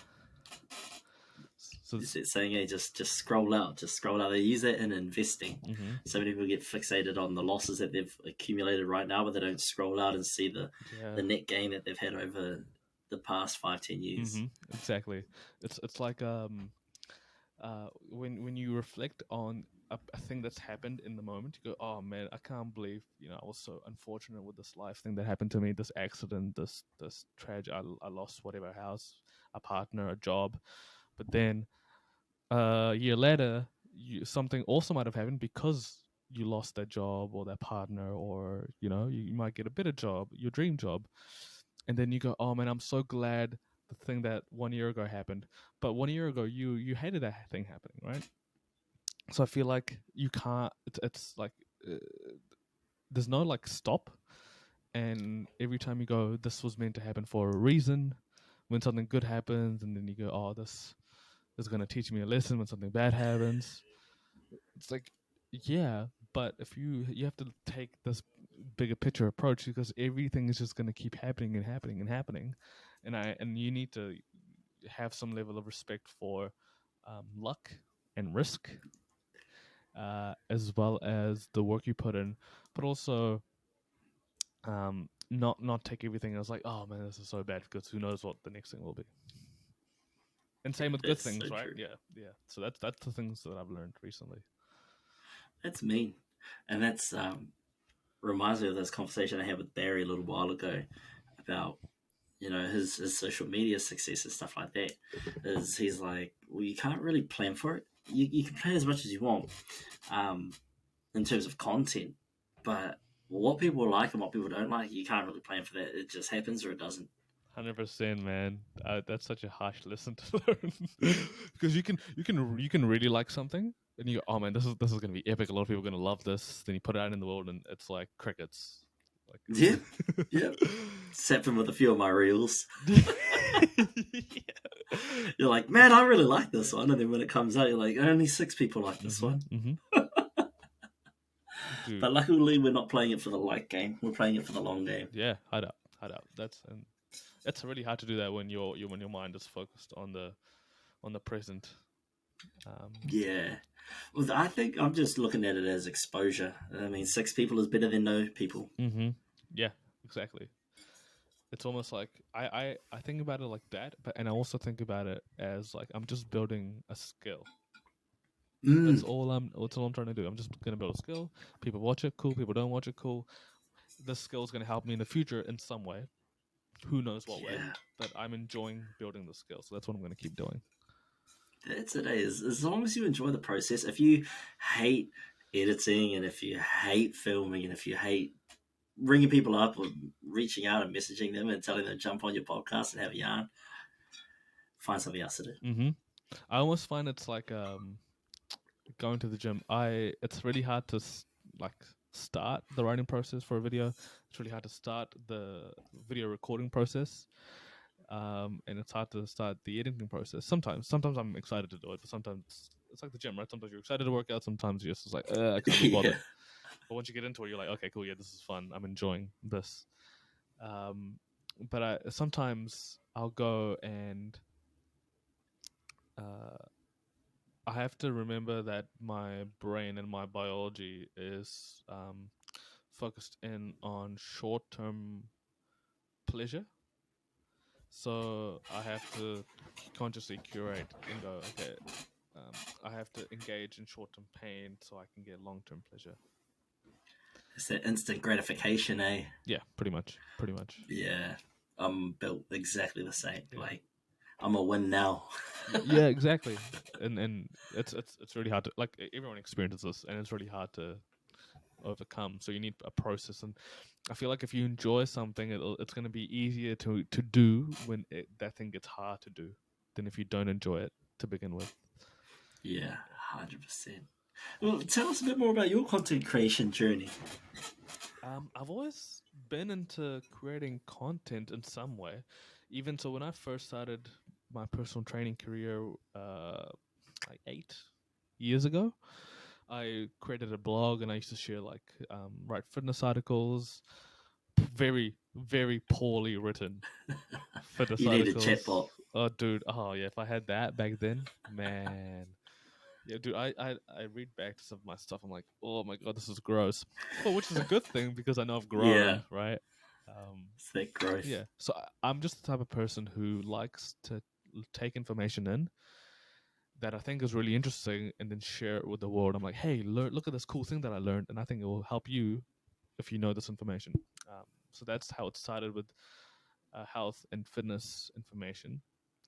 So
Is it saying, hey, just scroll out, just scroll out. They use that in investing. So many people get fixated on the losses that they've accumulated right now, but they don't scroll out and see the net gain that they've had over the past 5-10 years.
Exactly. It's like when you reflect on a thing that's happened in the moment, you go, "Oh man, I can't believe I was so unfortunate with this life thing that happened to me, this accident, this tragedy. I lost whatever, house, a partner, a job." But then a year later, something also might have happened because you lost that job or that partner, or you might get a better job, your dream job, and then you go, "Oh man, I'm so glad the thing that 1 year ago happened." But 1 year ago, you hated that thing happening, right? So I feel like you can't. It's like there's no like stop, and every time you go, "This was meant to happen for a reason." When something good happens, and then you go, "Oh, this is going to teach me a lesson." When something bad happens, it's like, yeah, but if you have to take this bigger picture approach, because everything is just going to keep happening and happening and happening, and you need to have some level of respect for luck and risk, as well as the work you put in, but also not take everything as like, "Oh man, this is so bad," because who knows what the next thing will be. And same with good
That's
things,
so
right?
true.
Yeah. So that's the things that I've learned recently.
That's mean. And that's reminds me of this conversation I had with Barry a little while ago about his social media success and stuff like that. Is he's like, well, you can't really plan for it. You can plan as much as you want, in terms of content, but what people like and what people don't like, you can't really plan for that. It just happens or it doesn't.
100%, man. That's such a harsh lesson to learn, because you can really like something, and you go, "Oh man, this is gonna be epic. A lot of people are gonna love this." Then you put it out in the world, and it's like crickets. Like,
Yeah, yeah. It's happened with a few of my reels. You're like, man, I really like this one, and then when it comes out, you're like, only 6 people like this one.
Dude.
But luckily, we're not playing it for the like game. We're playing it for the long game.
Yeah, hide up. It's really hard to do that when your mind is focused on the present.
Yeah. Well, I think I'm just looking at it as exposure. I mean, 6 people is better than no people.
Yeah, exactly. it's almost like I think about it like that, and I also think about it as like I'm just building a skill. That's
Mm,
all I'm trying to do. I'm just gonna build a skill. People watch it, cool. People don't watch it, cool. This skill is gonna help me in the future in some way. Who knows what way?
yeah,
But I'm enjoying building the skill, so that's what I'm gonna keep doing.
that's it. As long as you enjoy the process. If you hate editing, and if you hate filming, and if you hate ringing people up or reaching out and messaging them and telling them to jump on your podcast and have a yarn, find something else to do.
Mm-hmm. I almost find it's like going to the gym. It's really hard to like start the writing process for a video. It's really hard to start the video recording process. And it's hard to start the editing process. Sometimes I'm excited to do it, but sometimes it's like the gym, right? Sometimes you're excited to work out. Sometimes you're just like, I can't be
Yeah.
bothered. But once you get into it, you're like, okay, cool, yeah, this is fun. I'm enjoying this. But sometimes I'll go and uh, I have to remember that my brain and my biology is focused in on short-term pleasure. So I have to consciously curate and go, okay, I have to engage in short-term pain so I can get long-term pleasure.
It's that instant gratification, eh?
Yeah, pretty much.
Yeah. I'm built exactly the same.
Yeah.
Like, I'm a win now.
Yeah, exactly. And it's really hard to, like, everyone experiences this, and it's really hard to overcome. So you need a process, and I feel like if you enjoy something, it's going to be easier to do when that thing gets hard to do than if you don't enjoy it to begin with.
Yeah, 100%. Well, tell us a bit more about your content creation journey.
I've always been into creating content in some way. Even so, when I first started my personal training career, like 8 years ago, I created a blog and I used to share like write fitness articles, very very poorly written fitness
You need a
articles.
chatbot.
Oh, dude. Oh, yeah. If I had that back then, man. Yeah, dude. I read back to some of my stuff. I'm like, oh my god, this is gross. But which is a good thing because I know I've
Yeah,
grown, right? Um,
it's that growth.
yeah. So I'm just the type of person who likes to take information in that I think is really interesting and then share it with the world. I'm like, hey, look at this cool thing that I learned, and I think it will help you if you know this information. So that's how it started with health and fitness information,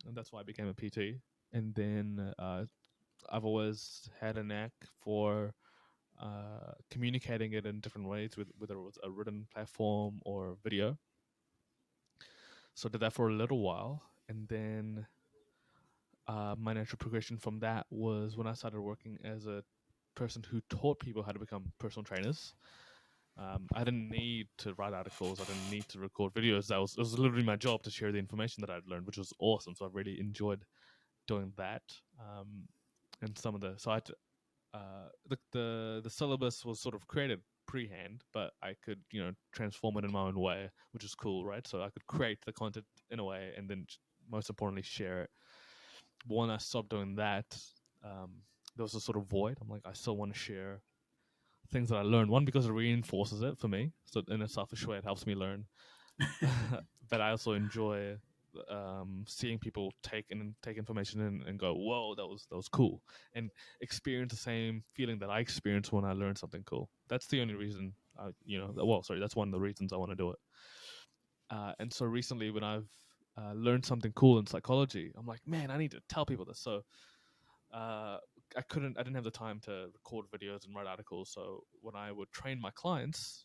and that's why I became a PT. And then I've always had a knack for communicating it in different ways, with whether it was a written platform or video. So I did that for a little while, and then my natural progression from that was when I started working as a person who taught people how to become personal trainers. I didn't need to write articles. I didn't need to record videos. It was literally my job to share the information that I'd learned, which was awesome. So I really enjoyed doing that. And some of the so I had to, the syllabus was sort of created pre-hand, but I could transform it in my own way, which is cool, right? So I could create the content in a way, and then most importantly share it. But when I stopped doing that, there was a sort of void. I'm like, I still want to share things that I learned. One, because it reinforces it for me, so in a selfish way, it helps me learn. But I also enjoy seeing people take information in and go, "Whoa, that was cool," and experience the same feeling that I experienced when I learned something cool. That's the only reason, that's one of the reasons I want to do it. And so recently, when I've learned something cool in psychology, I'm like, man, I need to tell people this. So uh, I didn't have the time to record videos and write articles. So when I would train my clients,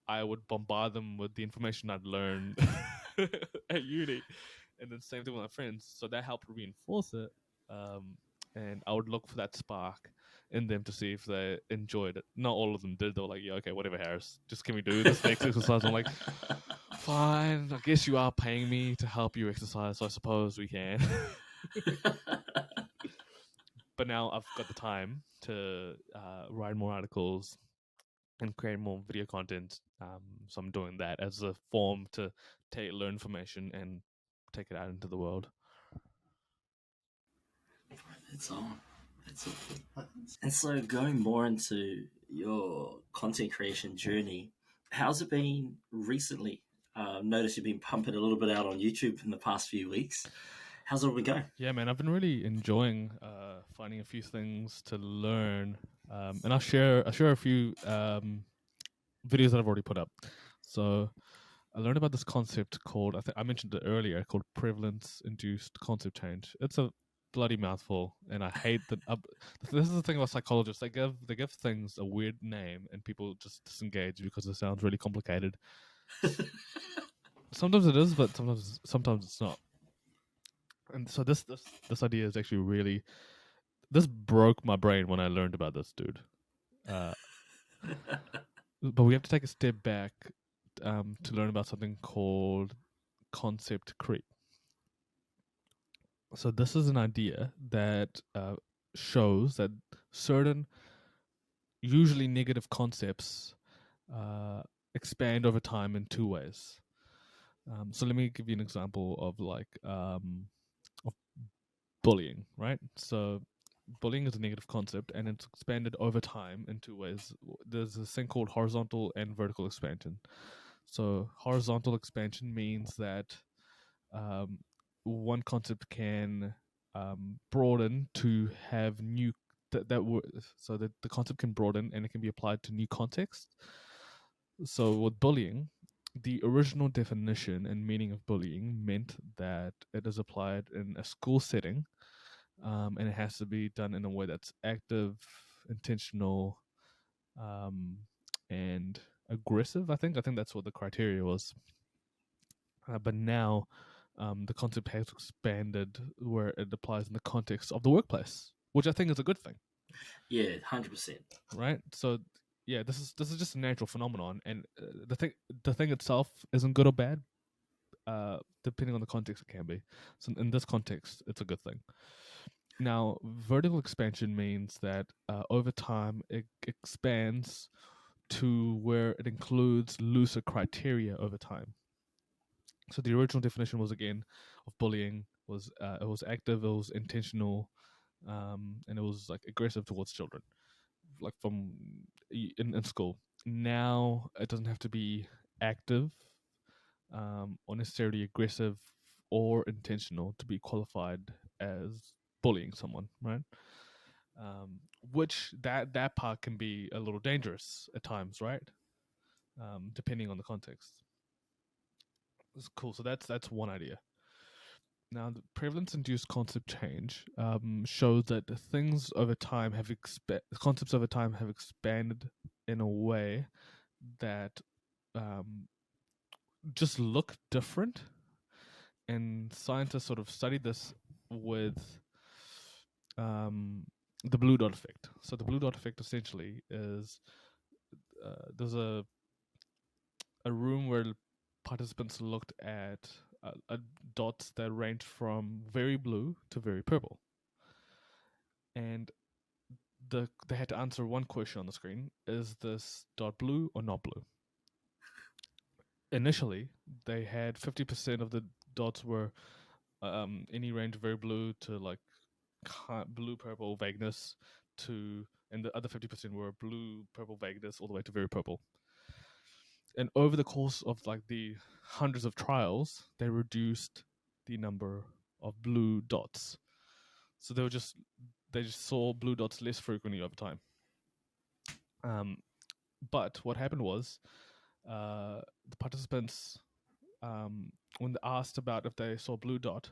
I would bombard them with the information I'd learned at uni, and then same thing with my friends. So that helped reinforce it. Um, and I would look for that spark in them to see if they enjoyed it. Not all of them did. They were like, "Yeah, okay, whatever, Harris. Just can we do this next exercise?" I'm like, "Fine. I guess you are paying me to help you exercise, so I suppose we can." But now I've got the time to write more articles and create more video content. So I'm doing that as a form to learn information and take it out into the world.
It's on. It's on. And so, going more into your content creation journey, how's it been recently? Notice you've been pumping a little bit out on YouTube in the past few weeks. How's it all been going?
Yeah, man, I've been really enjoying finding a few things to learn, and I'll share a few videos that I've already put up. So I learned about this concept called I mentioned it earlier, called prevalence-induced concept change. It's a bloody mouthful, and I hate that. This is the thing about psychologists; they give things a weird name, and people just disengage because it sounds really complicated. Sometimes it is, but sometimes it's not. And so this idea is actually really, this broke my brain when I learned about this, dude. But we have to take a step back to learn about something called concept creep. So this is an idea that shows that certain, usually negative concepts expand over time in two ways. So let me give you an example of of bullying, right? So bullying is a negative concept, and it's expanded over time in two ways. There's this thing called horizontal and vertical expansion. So horizontal expansion means that one concept can broaden to have new so that the concept can broaden and it can be applied to new contexts. So with bullying, the original definition and meaning of bullying meant that it is applied in a school setting, and it has to be done in a way that's active, intentional, and aggressive. I think that's what the criteria was. But now, the concept has expanded where it applies in the context of the workplace, which I think is a good thing.
Yeah, 100%.
Right. So yeah, this is just a natural phenomenon, and the thing itself isn't good or bad. Depending on the context, it can be. So in this context, it's a good thing. Now, vertical expansion means that over time it expands to where it includes looser criteria over time. So the original definition was, again, of bullying was it was active, it was intentional, and it was like aggressive towards children, like from in school. Now it doesn't have to be active, or necessarily aggressive or intentional to be qualified as bullying someone, right? Which that part can be a little dangerous at times, right? Depending on the context. It's cool. So that's one idea. Now, the prevalence-induced concept change shows that things over time have concepts over time have expanded in a way that just look different, and scientists sort of studied this with the blue dot effect. So the blue dot effect essentially is there's a room where participants looked at dots that range from very blue to very purple, and they had to answer one question on the screen: is this dot blue or not blue? Initially, they had 50% of the dots were any range of very blue to like blue purple vagueness to, and the other 50% were blue purple vagueness all the way to very purple. And over the course of like the hundreds of trials, they reduced the number of blue dots. So they just saw blue dots less frequently over time. But what happened was the participants, when they asked about if they saw blue dot,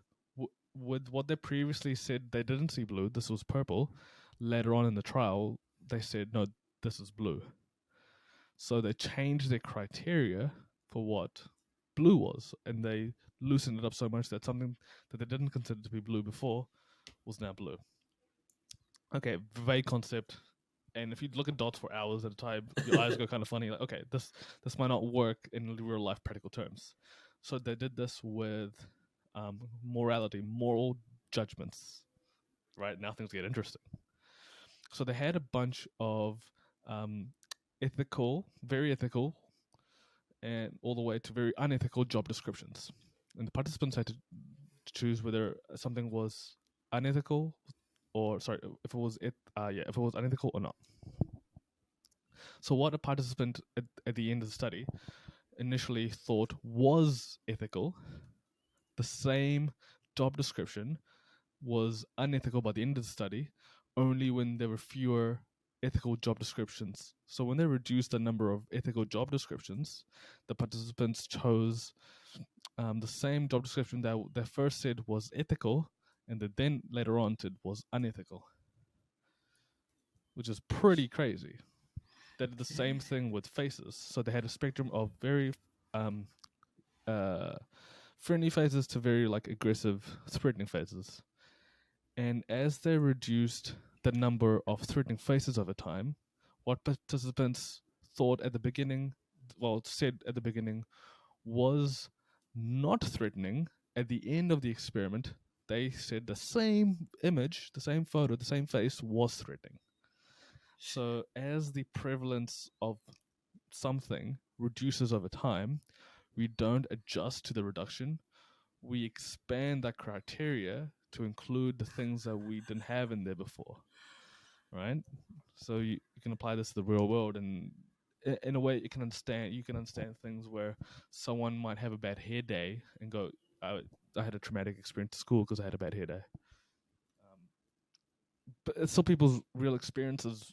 with what they previously said they didn't see blue, this was purple. Later on in the trial, they said, no, this is blue. So they changed their criteria for what blue was, and they loosened it up so much that something that they didn't consider to be blue before was now blue. Okay, vague concept. And if you look at dots for hours at a time, your eyes go kind of funny. Like, okay, this might not work in real life practical terms. So they did this with morality, moral judgments. Right now, things get interesting. So they had a bunch of very ethical, and all the way to very unethical job descriptions, and the participants had to choose whether something was unethical, or sorry, if it was unethical or not. So what a participant at the end of the study initially thought was ethical, the same job description was unethical by the end of the study only when there were fewer ethical job descriptions. So when they reduced the number of ethical job descriptions, the participants chose the same job description that they first said was ethical and that then later on said was unethical, which is pretty crazy. They did the same thing with faces. So they had a spectrum of very um, friendly faces to very like aggressive, threatening faces. And as they reduced the number of threatening faces over time, what participants thought at the beginning, well, said at the beginning, was not threatening, at the end of the experiment, they said the same image, the same photo, the same face was threatening. So as the prevalence of something reduces over time, we don't adjust to the reduction. We expand that criteria to include the things that we didn't have in there before, right? So you can apply this to the real world, and in a way, you can understand things where someone might have a bad hair day and go, I had a traumatic experience at school because I had a bad hair day. But it's still people's real experiences,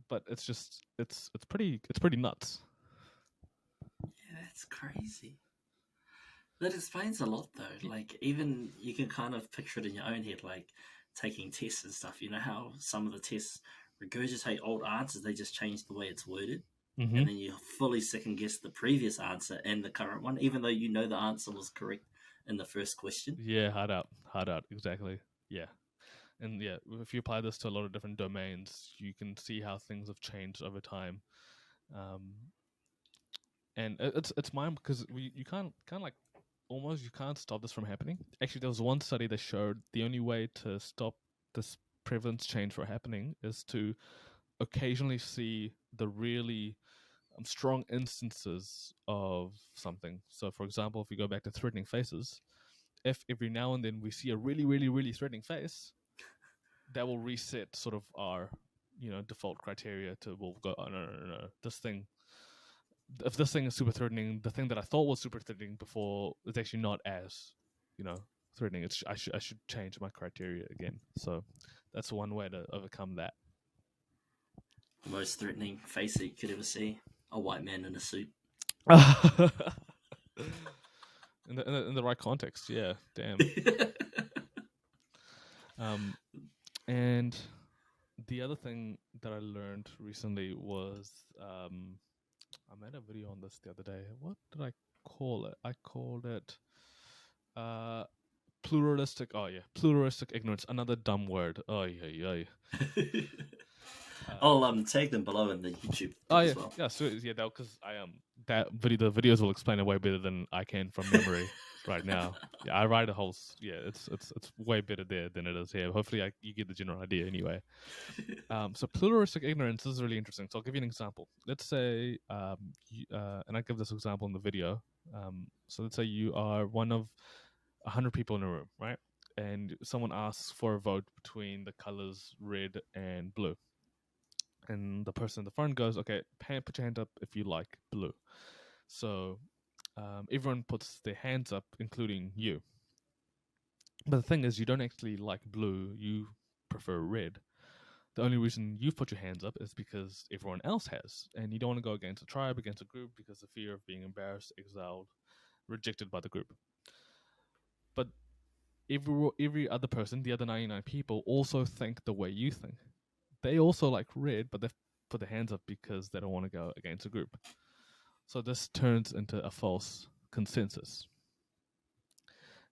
but it's just it's pretty nuts.
Yeah, that's crazy. That explains a lot, though. Like, even you can kind of picture it in your own head, like taking tests and stuff. You know how some of the tests regurgitate old answers, they just change the way it's worded.
Mm-hmm.
And then you fully second guess the previous answer and the current one, even though you know the answer was correct in the first question.
Yeah, hard out, exactly. Yeah. And yeah, if you apply this to a lot of different domains, you can see how things have changed over time. And it's mine because you can't like almost you can't stop this from happening. Actually, there was one study that showed the only way to stop this prevalence change from happening is to occasionally see the really strong instances of something. So, for example, if we go back to threatening faces, if every now and then we see a really, really, really threatening face, that will reset sort of our default criteria to we'll go, oh, no, this thing, if this thing is super threatening, the thing that I thought was super threatening before is actually not as threatening. I should change my criteria again. So that's one way to overcome that.
The most threatening face that you could ever see: a white man in a suit.
in the right context, yeah. Damn. And the other thing that I learned recently was I made a video on this the other day. What did I call it? I called it pluralistic. Oh yeah, pluralistic ignorance. Another dumb word. Oh yeah.
I'll tag them below in the YouTube
as
well.
Yeah, so yeah, that because the videos will explain it way better than I can from memory right now. Yeah, I write a whole. Yeah, it's way better there than it is here. Hopefully, you get the general idea anyway. So pluralistic ignorance is really interesting. So I'll give you an example. Let's say, and I give this example in the video. So let's say you are one of 100 people in a room, right? And someone asks for a vote between the colors red and blue. And the person in the front goes, okay, put your hand up if you like blue. So everyone puts their hands up, including you. But the thing is, you don't actually like blue, you prefer red. The only reason you've put your hands up is because everyone else has. And you don't want to go against a tribe, against a group, because of fear of being embarrassed, exiled, rejected by the group. But every other person, the other 99 people, also think the way you think. They also like red, but they've put their hands up because they don't want to go against a group. So this turns into a false consensus.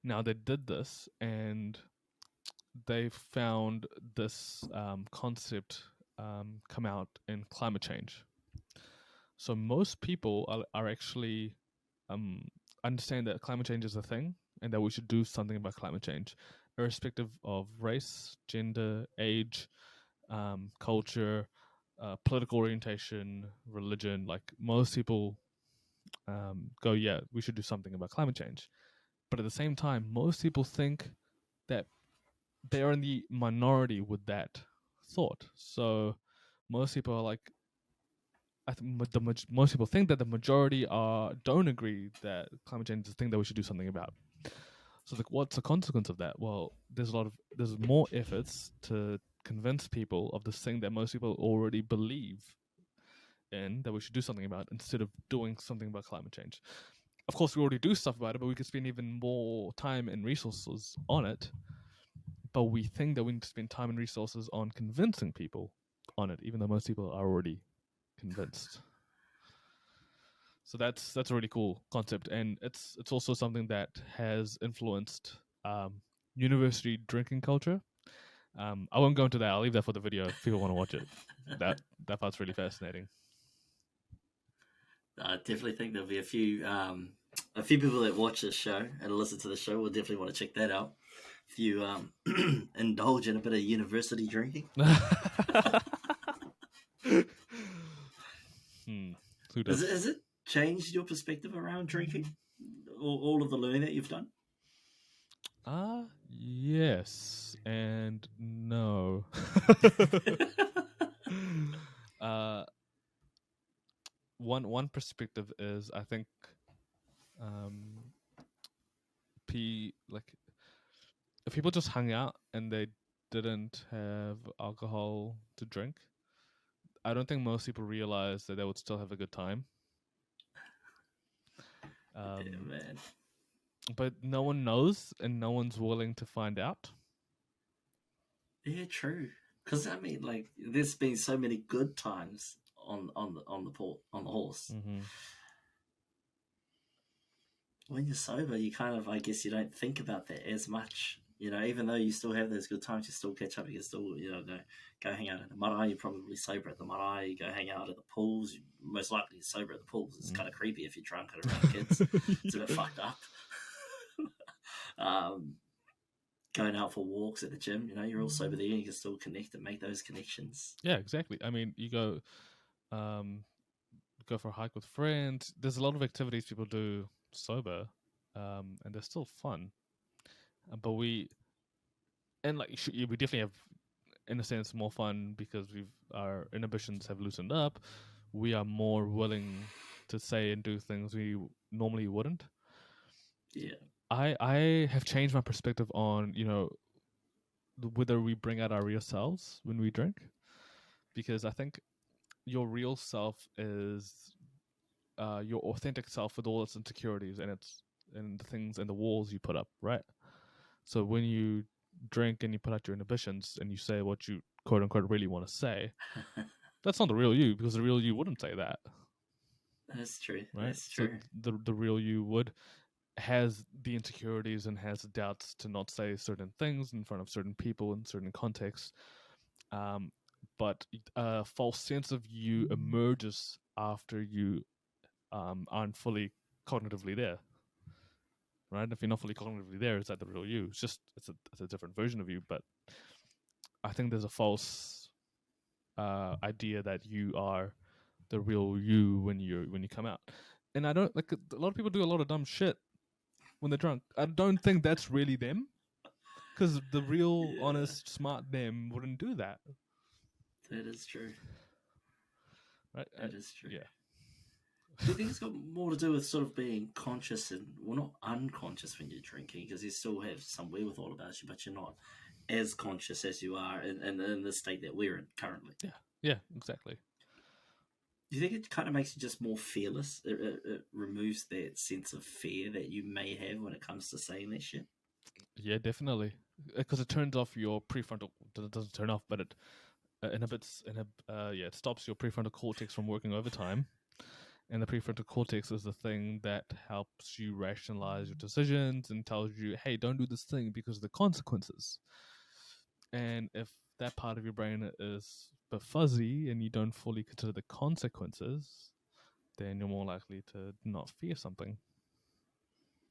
Now they did this and they found this concept come out in climate change. So most people are actually understand that climate change is a thing and that we should do something about climate change, irrespective of race, gender, age, culture, political orientation, religion. Like most people go, yeah, we should do something about climate change. But at the same time, most people think that they are in the minority with that thought. So most people are like, most people think that the majority don't agree that climate change is a thing that we should do something about. So what's the consequence of that? Well, there's more efforts to convince people of this thing that most people already believe in, that we should do something about, instead of doing something about climate change. Of course, we already do stuff about it, but we could spend even more time and resources on it. But we think that we need to spend time and resources on convincing people on it, even though most people are already convinced. So that's a really cool concept, and it's also something that has influenced university drinking culture. I won't go into that. I'll leave that for the video if people want to watch it. That part's really fascinating.
I definitely think there'll be a few people that watch this show and listen to the show will definitely want to check that out. If you indulge in a bit of university drinking.
Who does?
Has it changed your perspective around drinking? All of the learning that you've done?
Yes and no. One perspective is, I think, if people just hung out and they didn't have alcohol to drink, I don't think most people realize that they would still have a good time.
Yeah, man.
But no one knows, and no one's willing to find out.
Yeah, true. Because I mean, like, there's been so many good times on the horse.
Mm-hmm.
When you're sober, you kind of, I guess, you don't think about that as much. You know, even though you still have those good times, you still catch up. You can still, you know, go hang out at the marae. You're probably sober at the marae. You go hang out at the pools. You're most likely sober at the pools. It's kind of creepy if you're drunk and around kids. It's a bit fucked up. Going out for walks at the gym, you know, you're all sober there. You can still connect and make those connections.
Yeah, exactly. I mean, you go for a hike with friends. There's a lot of activities people do sober, and they're still fun. But we definitely have, in a sense, more fun because our inhibitions have loosened up. We are more willing to say and do things we normally wouldn't.
Yeah.
I have changed my perspective on, you know, whether we bring out our real selves when we drink, because I think your real self is your authentic self with all its insecurities and the things and the walls you put up, right? So when you drink and you put out your inhibitions and you say what you quote unquote really want to say, that's not the real you, because the real you wouldn't say that.
That's true.
Right?
That's true.
So the real you has the insecurities and has the doubts to not say certain things in front of certain people in certain contexts. But a false sense of you emerges after you aren't fully cognitively there. Right? If you're not fully cognitively there, is that the real you? It's just it's a different version of you. But I think there's a false idea that you are the real you when you come out. And I don't like, a lot of people do a lot of dumb shit when they're drunk. I don't think that's really them, because the real, honest, smart them wouldn't do that.
That is true.
Right?
That is true.
Yeah.
Do you think it's got more to do with sort of being conscious and, well, not unconscious when you're drinking, because you still have some wherewithal about you, but you're not as conscious as you are in the state that we're in currently?
Yeah, exactly.
Do you think it kind of makes you just more fearless? It removes that sense of fear that you may have when it comes to saying that shit?
Yeah, definitely. Because it turns off your prefrontal. It doesn't turn off, but it inhibits. It stops your prefrontal cortex from working overtime. And the prefrontal cortex is the thing that helps you rationalize your decisions and tells you, hey, don't do this thing because of the consequences. And if that part of your brain is a bit fuzzy and you don't fully consider the consequences, then you're more likely to not fear something.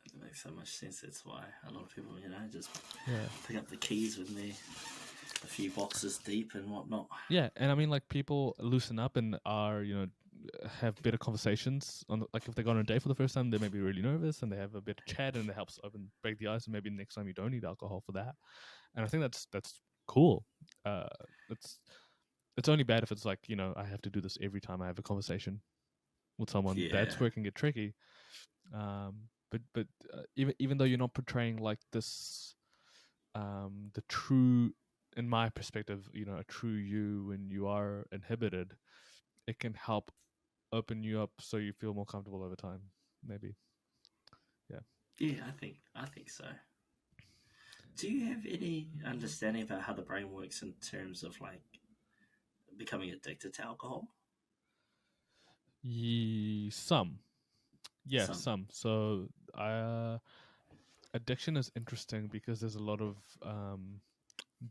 It makes so much sense. That's why a lot of people, you know, just
Yeah.
pick up the keys when they're a few boxes deep and whatnot.
Yeah, and I mean, like, people loosen up and are, you know, have better conversations. Like, if they go on a date for the first time, they may be really nervous and they have a bit of chat and it helps break the ice. And maybe next time you don't need alcohol for that. And I think that's cool. it's only bad if it's like, I have to do this every time I have a conversation with someone.
Yeah.
That's where it can get tricky. But even though you're not portraying like this, the true, in my perspective, a true you when you are inhibited, it can help open you up so you feel more comfortable over time. Maybe.
Yeah, I think so. Do you have any understanding about how the brain works in terms of like becoming addicted to alcohol?
Some. Yeah,
Some.
some. So, addiction is interesting because there's a lot of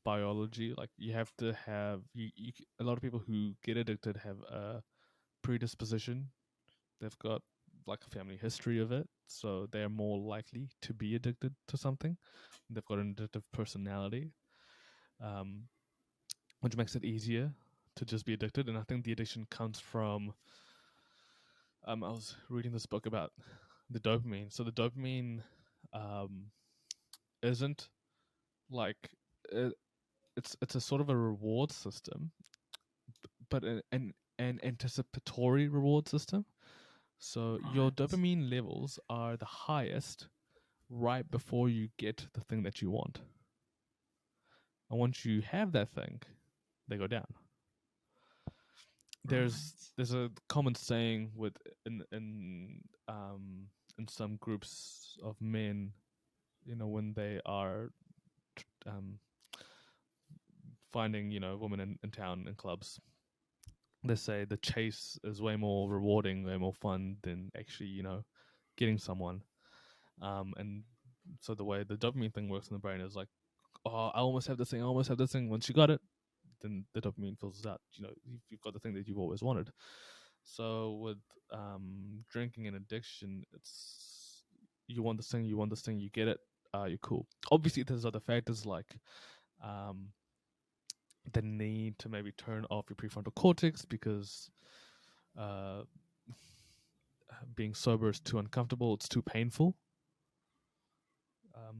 biology. Like you have to have a lot of people who get addicted have a predisposition. They've got like a family history of it, so they're more likely to be addicted to something. They've got an addictive personality, um, which makes it easier to just be addicted. And I think the addiction comes from. I was reading this book about the dopamine. So the dopamine um, isn't like it, it's a sort of a reward system, but an anticipatory reward system. So your
Right.
dopamine levels are the highest right before you get the thing that you want. And once you have that thing, they go down. There's
Right.
there's a common saying with in some groups of men, when they are um, finding women in town in clubs, they say the chase is way more rewarding, way more fun than actually getting someone. And so the way the dopamine thing works in the brain is like, oh, I almost have this thing, I almost have this thing. Once you got it, then the dopamine fills out. You've got the thing that you've always wanted. So with drinking and addiction, it's you want this thing, you get it, you're cool. Obviously, there's other factors like um, the need to maybe turn off your prefrontal cortex because uh, being sober is too uncomfortable, it's too painful.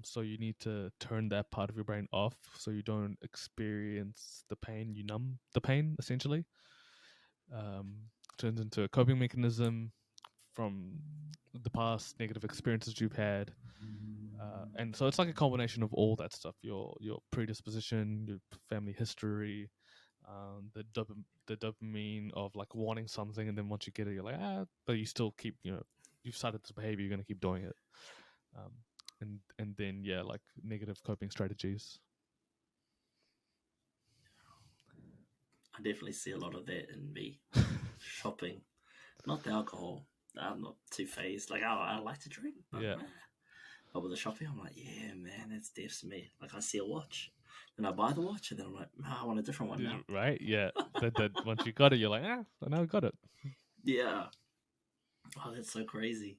So you need to turn that part of your brain off so you don't experience the pain. You numb the pain essentially. Turns into a coping mechanism from the past negative experiences you've had, and so it's like a combination of all that stuff: your predisposition, your family history, the dopamine of like wanting something, and then once you get it, you're like but you still keep you've started this behavior, you're going to keep doing it, um, and then like negative coping strategies.
I definitely see a lot of that in me. Shopping. Not the alcohol. I'm not too phased. Like, I like to drink,
Yeah.
but with the shopping, I'm like, yeah, man, it's death to me. Like, I see a watch, then I buy the watch, and then I'm like, I want a different one now.
Right? Yeah. that once you got it, you're like, I now got it.
Yeah. Oh, that's so crazy.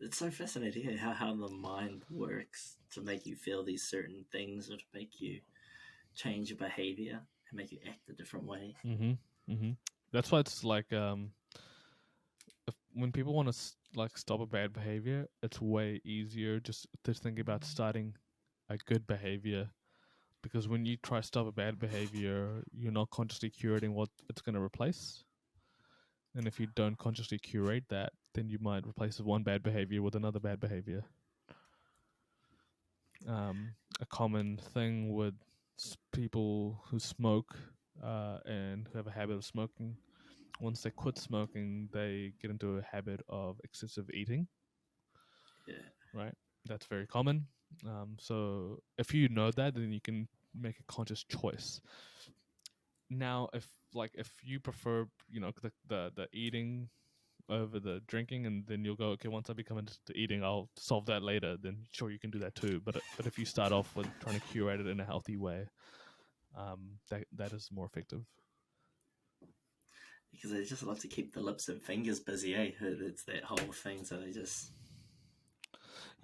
It's so fascinating how the mind works to make you feel these certain things or to make you change your behavior and make you act a different way.
That's why it's like when people want to like stop a bad behavior, it's way easier just to think about starting a good behavior, because when you try to stop a bad behavior, you're not consciously curating what it's going to replace. And if you don't consciously curate that, then you might replace one bad behavior with another bad behavior. A common thing with people who smoke and who have a habit of smoking, once they quit smoking, they get into a habit of excessive eating.
Yeah.
Right? That's very common. So if you know that, then you can make a conscious choice. Now, if you prefer, the eating over the drinking, and then you'll go, okay, once I become into eating, I'll solve that later. Then sure, you can do that too. But if you start off with trying to curate it in a healthy way, that is more effective.
Because they just love to keep the lips and fingers busy, eh? It's that whole thing, so they just...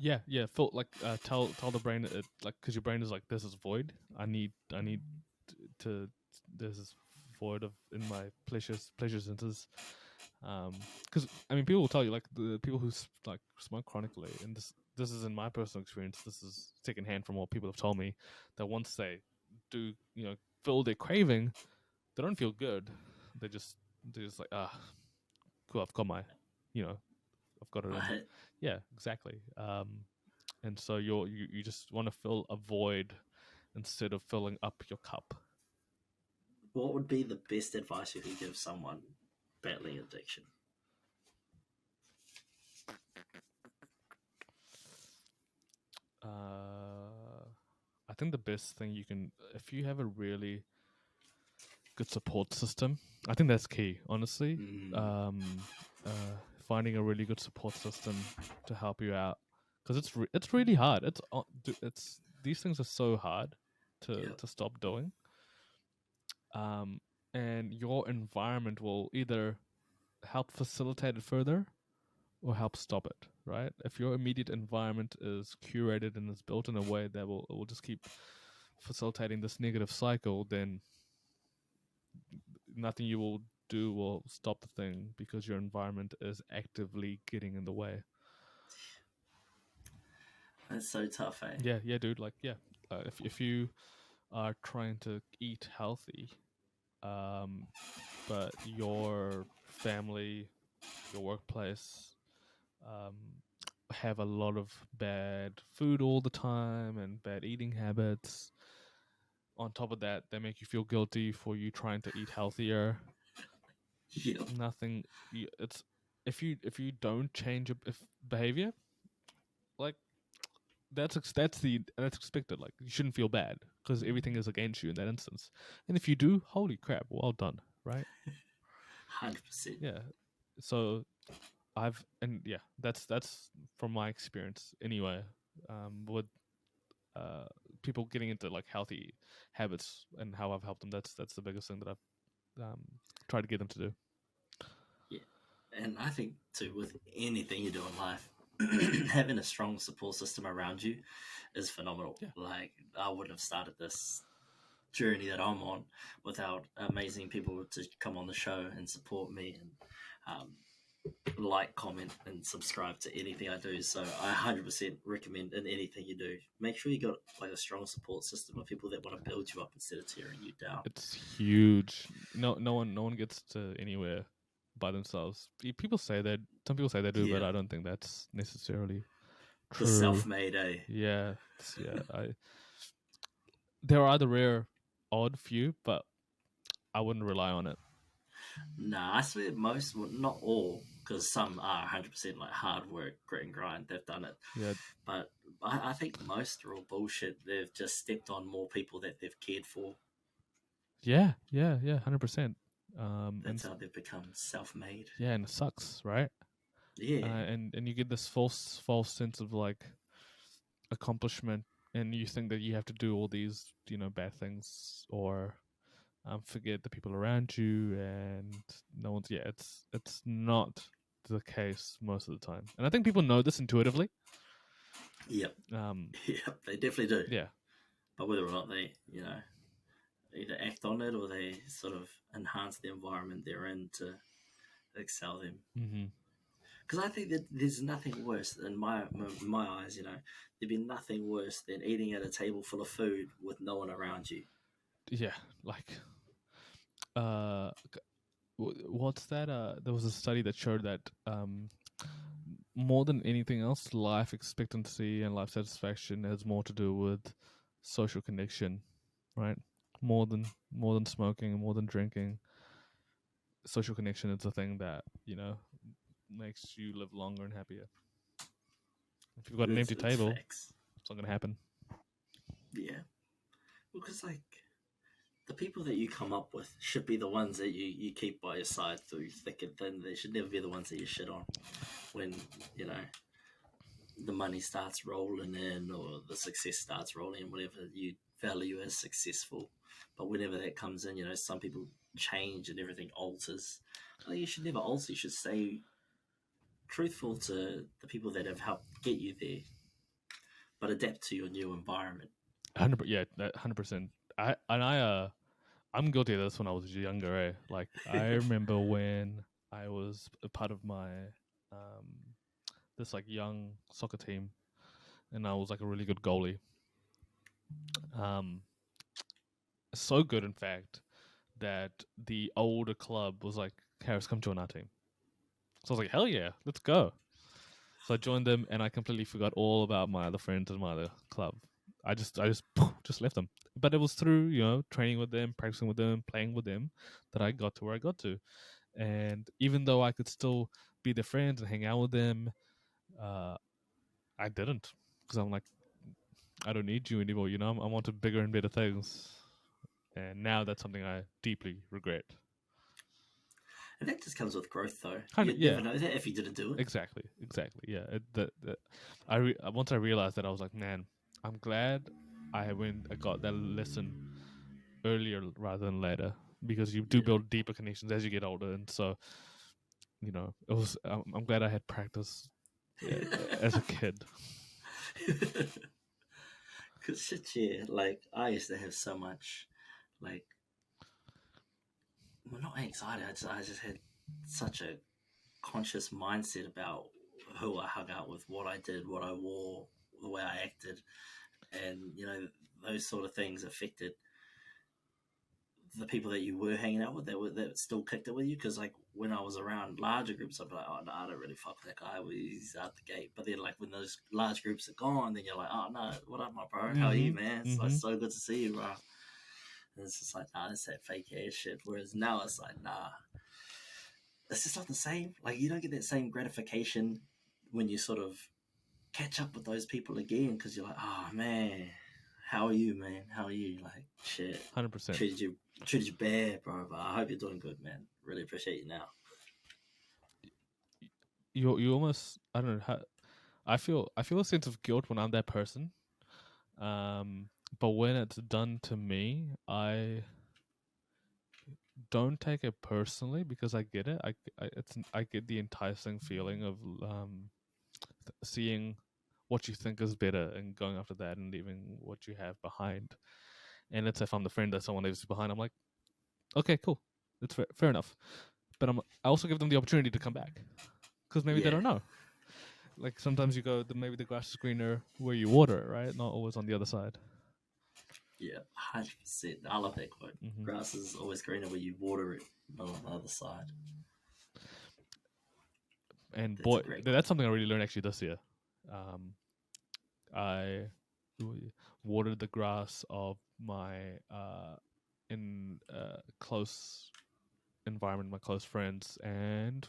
Yeah. Feel like tell the brain like, because your brain is like, this is void. I need to there's this void of in my pleasure centers. Because I mean, people will tell you, like the people who like smoke chronically, and this is in my personal experience. This is secondhand from what people have told me, that once they do fill their craving, they don't feel good. They're just like, cool, I've got my, I've got it in.
Right?
Yeah, exactly. And so you just want to fill a void instead of filling up your cup.
What would be the best advice you could give someone battling addiction?
I think the best thing you can, if you have a really good support system, I think that's key, honestly. Finding a really good support system to help you out, because it's really hard. It's these things are so hard to stop doing. And your environment will either help facilitate it further or help stop it, right? If your immediate environment is curated and is built in a way that will just keep facilitating this negative cycle, then nothing you will do will stop the thing, because your environment is actively getting in the way.
That's so tough, eh?
Yeah, dude. Like, yeah, if you are trying to eat healthy, but your family, your workplace, have a lot of bad food all the time and bad eating habits. On top of that, they make you feel guilty for you trying to eat healthier.
Yep.
Nothing. It's if you don't change your behavior, like that's expected. Like, you shouldn't feel bad because everything is against you in that instance. And if you do, holy crap, well done, right?
100%.
Yeah. So that's from my experience anyway. With people getting into like healthy habits and how I've helped them. That's the biggest thing that I've tried to get them to do.
Yeah. And I think, too, with anything you do in life, having a strong support system around you is phenomenal.
Yeah.
Like, I wouldn't have started this journey that I'm on without amazing people to come on the show and support me and like, comment, and subscribe to anything I do. So I 100% recommend in anything you do, make sure you got like a strong support system of people that want to build you up instead of tearing you down.
It's huge. No one gets to anywhere by themselves. People say that. Some people say they do, but I don't think that's necessarily true.
The self-made, eh?
Yeah. There are the rare, odd few, but I wouldn't rely on it.
Nah, I swear most, well, not all, because some are 100% like hard work, grit and grind. They've done it.
Yeah.
But I think most are all bullshit. They've just stepped on more people that they've cared for.
Yeah, 100%.
That's how they've become self-made.
Yeah, and it sucks, right?
Yeah.
And you get this false sense of like accomplishment, and you think that you have to do all these bad things or forget the people around you, and no one's. Yeah, it's not the case most of the time, and I think people know this intuitively.
Yep. Yep, they definitely do.
Yeah.
But whether or not they, either act on it or they sort of enhance the environment they're in to excel them. Because I think that there's nothing worse in my eyes. There'd be nothing worse than eating at a table full of food with no one around you.
Yeah, like, what's that? There was a study that showed that more than anything else, life expectancy and life satisfaction has more to do with social connection, right? More than smoking and more than drinking. Social connection is the thing that makes you live longer and happier. If you've got an empty table,
facts.
It's not going to happen.
Yeah, because like the people that you come up with should be the ones that you keep by your side through thick and thin. They should never be the ones that you shit on when the money starts rolling in or the success starts rolling in, whatever you value as successful. But whenever that comes in, some people change and everything alters. I think you should never alter. You should stay truthful to the people that have helped get you there, but adapt to your new environment.
100%. I'm guilty of this when I was younger. Eh? Like, I remember when I was a part of my this like young soccer team, and I was like a really good goalie. So good, in fact, that the older club was like, Harris, come join our team. So I was like, hell yeah, let's go. So I joined them, and I completely forgot all about my other friends and my other club. I just left them. But it was through training with them, practicing with them, playing with them that I got to where I got to. And even though I could still be their friends and hang out with them, I didn't, because I'm like, I don't need you anymore. I wanted bigger and better things, and now that's something I deeply regret.
And that just comes with growth, though.
100,
You'd never know that if you didn't do it.
Exactly. Yeah. Once I realized that, I was like, man, I'm glad I got that lesson earlier rather than later, because you do build deeper connections as you get older, and so it was. I'm glad I had practice as a kid.
Cause shit, yeah, like I used to have so much, like, well, not anxiety. I just had such a conscious mindset about who I hung out with, what I did, what I wore, the way I acted, and those sort of things affected the people that you were hanging out with that still kicked it with you. Because like when I was around larger groups, I'd be like, oh no, I don't really fuck with that guy. He's out the gate. But then like when those large groups are gone, then you're like, oh no, what up, my bro? How are you, man? It's like so good to see you, bro. And it's just like, nah, that's that fake ass shit. Whereas now it's like, nah, it's just not the same. Like you don't get that same gratification when you sort of catch up with those people again, because you're like, oh man, how are you, man? How are you? Like, shit.
100%.
Treated you bad, bro. But I hope you're doing good, man. Really appreciate you now.
You almost, I don't know how, I feel a sense of guilt when I'm that person. But when it's done to me, I don't take it personally, because I get it. I get the enticing feeling of seeing what you think is better and going after that and leaving what you have behind. And let's say if I'm the friend that someone leaves behind, I'm like, okay, cool, it's fair enough. But I also give them the opportunity to come back, because maybe they don't know. Like sometimes you go, maybe the grass is greener where you water it, right? Not always on the other side.
Yeah, 100%. I love that quote. Grass is always greener where you water it, not on the other side.
And that's something I really learned actually this year. I watered the grass of my close environment, my close friends, and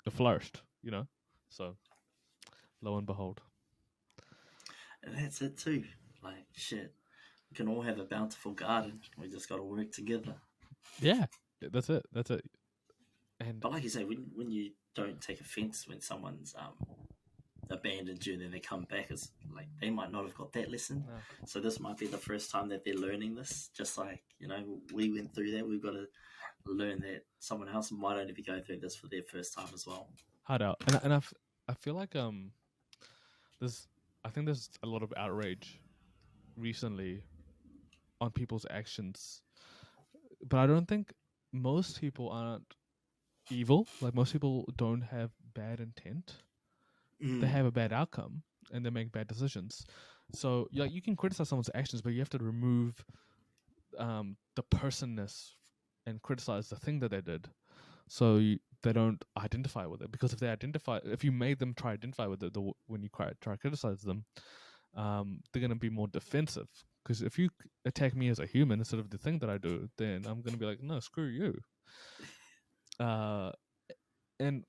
it flourished. So lo and behold.
And that's it too. Like shit, we can all have a bountiful garden. We just got to work together.
Yeah, that's it.
But like you say, when you don't take offense when someone's abandoned you and then they come back, it's like they might not have got that lesson. No. So this might be the first time that they're learning this. Just like we went through that, we've got to learn that someone else might only be going through this for their first time as well.
Hard out, and I feel like there's a lot of outrage recently on people's actions, but I don't think most people aren't evil. Like most people don't have bad intent. They have a bad outcome and they make bad decisions. So you can criticize someone's actions, but you have to remove the personness and criticize the thing that they did, so they don't identify with it. Because if you made them try to identify with it, when you try to criticize them, they're going to be more defensive. Because if you attack me as a human instead of the thing that I do, then I'm going to be like, no, screw you. And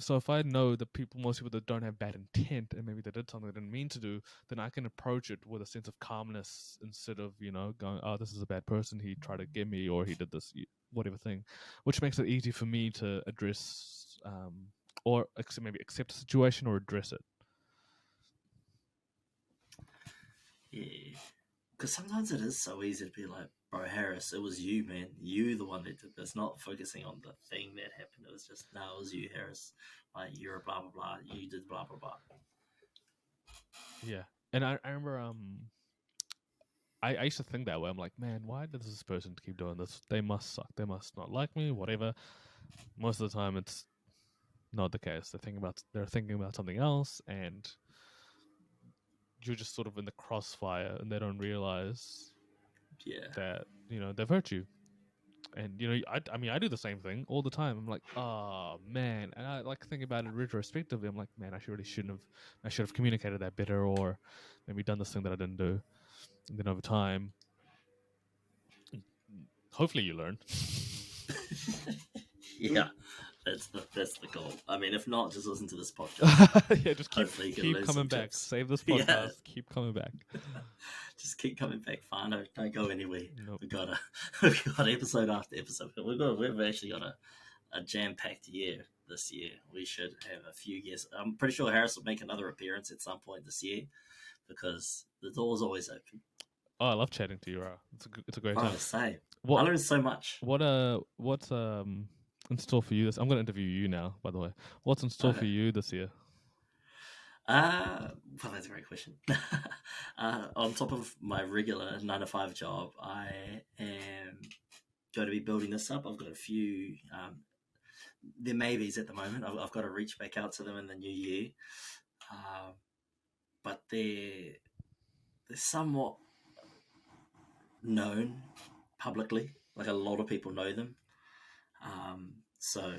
so if I know that most people that don't have bad intent and maybe they did something they didn't mean to do, then I can approach it with a sense of calmness instead of going, oh, this is a bad person, he tried to get me, or he did this whatever thing, which makes it easy for me to address or maybe accept the situation or address it.
Yeah, because sometimes it is so easy to be like, bro, Harris, it was you, man. You the one that did this, not focusing on the thing that happened. It was just, no, it was you, Harris. Like, you're a blah, blah, blah. You did blah, blah, blah.
Yeah. And I remember I used to think that way. I'm like, man, why does this person keep doing this? They must suck. They must not like me, whatever. Most of the time, it's not the case. They're thinking about something else, and you're just sort of in the crossfire, and they don't realize that they've hurt you. And I mean, I do the same thing all the time. I'm like, oh man, and I like think about it retrospectively. I'm like, man, I should have communicated that better, or maybe done this thing that I didn't do. And then over time, hopefully, you learn.
Yeah, that's the goal. I mean, if not, just listen to this podcast.
Yeah, just keep coming back.
Tips.
Save this podcast. Yeah. Keep coming back.
Just keep coming back, whānau. Don't go anywhere.
Nope.
We've got episode after episode. We've actually got a jam-packed year this year. We should have a few guests. I'm pretty sure Harris will make another appearance at some point this year because the door's always open.
Oh, I love chatting to you, Ra. It's a great time.
I learned so much.
What's in store for you I'm going to interview you now, by the way. What's in store for you this year?
Well, that's a great question. On top of my regular 9-to-5 job, I am going to be building this up. I've got a few they're maybes at the moment. I've got to reach back out to them in the new year, but they're somewhat known publicly. Like a lot of people know them, so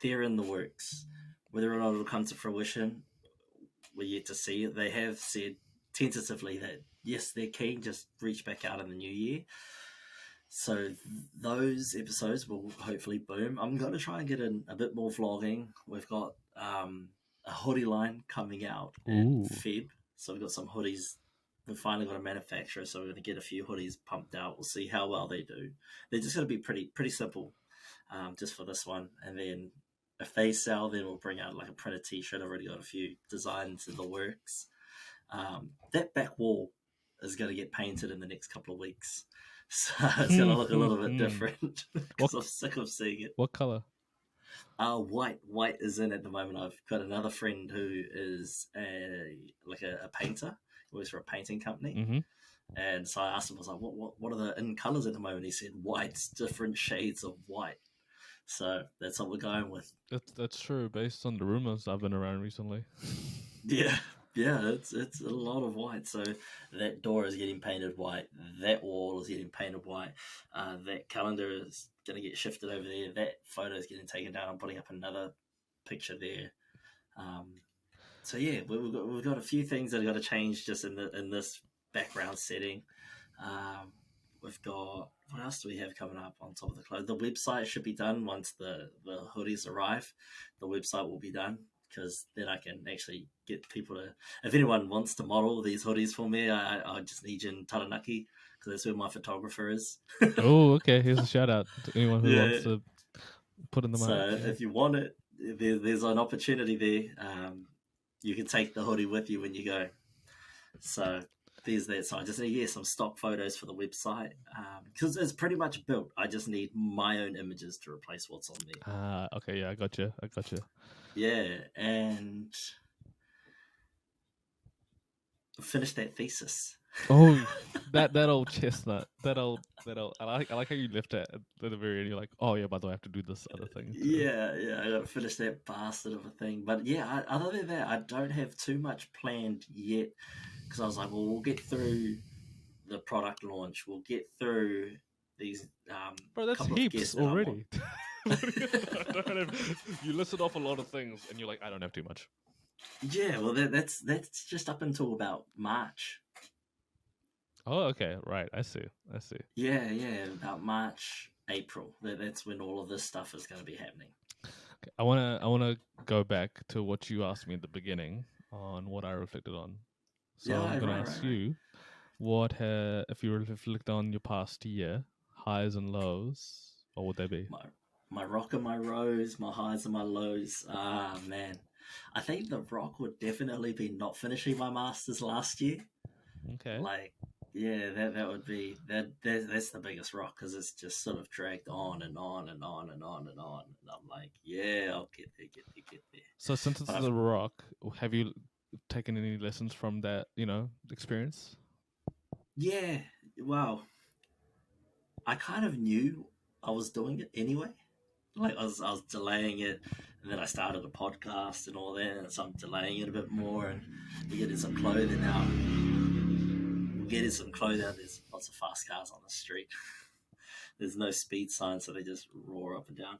they're in the works. Whether or not it'll come to fruition, we're yet to see. They have said tentatively that yes, they're keen, just reach back out in the new year. So those episodes will hopefully boom. I'm going to try and get in a bit more vlogging. We've got a hoodie line coming out in Feb. So we've got some hoodies. We've finally got a manufacturer, so we're going to get a few hoodies pumped out. We'll see how well they do. They're just going to be pretty simple, just for this one. And then if they sell, then we'll bring out like a printed t-shirt. I've already got a few designs in the works. That back wall is going to get painted in the next couple of weeks. So it's going to look a little bit different because I'm sick of seeing it.
What color?
White. White is in at the moment. I've got another friend who is a painter. He works for a painting company.
Mm-hmm.
And so I asked him, I was like, what are the in colors at the moment? He said whites, different shades of white. So that's what we're going with.
That's true, based on the rumors I've been around recently.
Yeah, it's a lot of white. So that door is getting painted white. That wall is getting painted white. That calendar is going to get shifted over there. That photo is getting taken down. I'm putting up another picture there. So yeah, we've got a few things that have got to change just in this background setting. We've got, what else do we have coming up on top of the clothes? The website should be done once the hoodies arrive. The website will be done because then I can actually get people to, if anyone wants to model these hoodies for me, I just need you in Taranaki because that's where my photographer is.
Oh, okay. Here's a shout out to anyone who wants to put in the mark.
So if you want it, there's an opportunity there. You can take the hoodie with you when you go. So there's that. So I just need some stock photos for the website because it's pretty much built. I just need my own images to replace what's on there.
Okay, yeah, I got you.
Yeah, and finish that thesis.
Oh, that old chestnut. That old. I like how you left it at the very end. You're like, oh yeah, by the way, I have to do this other thing too.
Yeah, I got to finish that bastard of a thing. But yeah, other than that, I don't have too much planned yet. Because I was like, well, we'll get through the product launch. We'll get through these.
Bro, that's heaps already. You listed off a lot of things, and you're like, I don't have too much.
Yeah, well, that's just up until about March.
Oh, okay, right. I see.
Yeah, about March, April. That's when all of this stuff is going to be happening.
Okay. I wanna go back to what you asked me at the beginning on what I reflected on. So yeah, I'm going to ask you, what if you reflect on your past year, highs and lows, what would they be?
My rock and my rose, my highs and my lows. Man. I think the rock would definitely be not finishing my Masters last year.
Okay.
Like, yeah, that would be, that's the biggest rock because it's just sort of dragged on and on and on and on and on. And I'm like, yeah, I'll get there.
So since it's the rock, have you taken any lessons from that, experience?
Yeah, well, I kind of knew I was doing it anyway. Like I was delaying it, and then I started a podcast and all that, and so I'm delaying it a bit more, and we're getting some clothing out. There's lots of fast cars on the street. there's no speed sign, so they just roar up and down.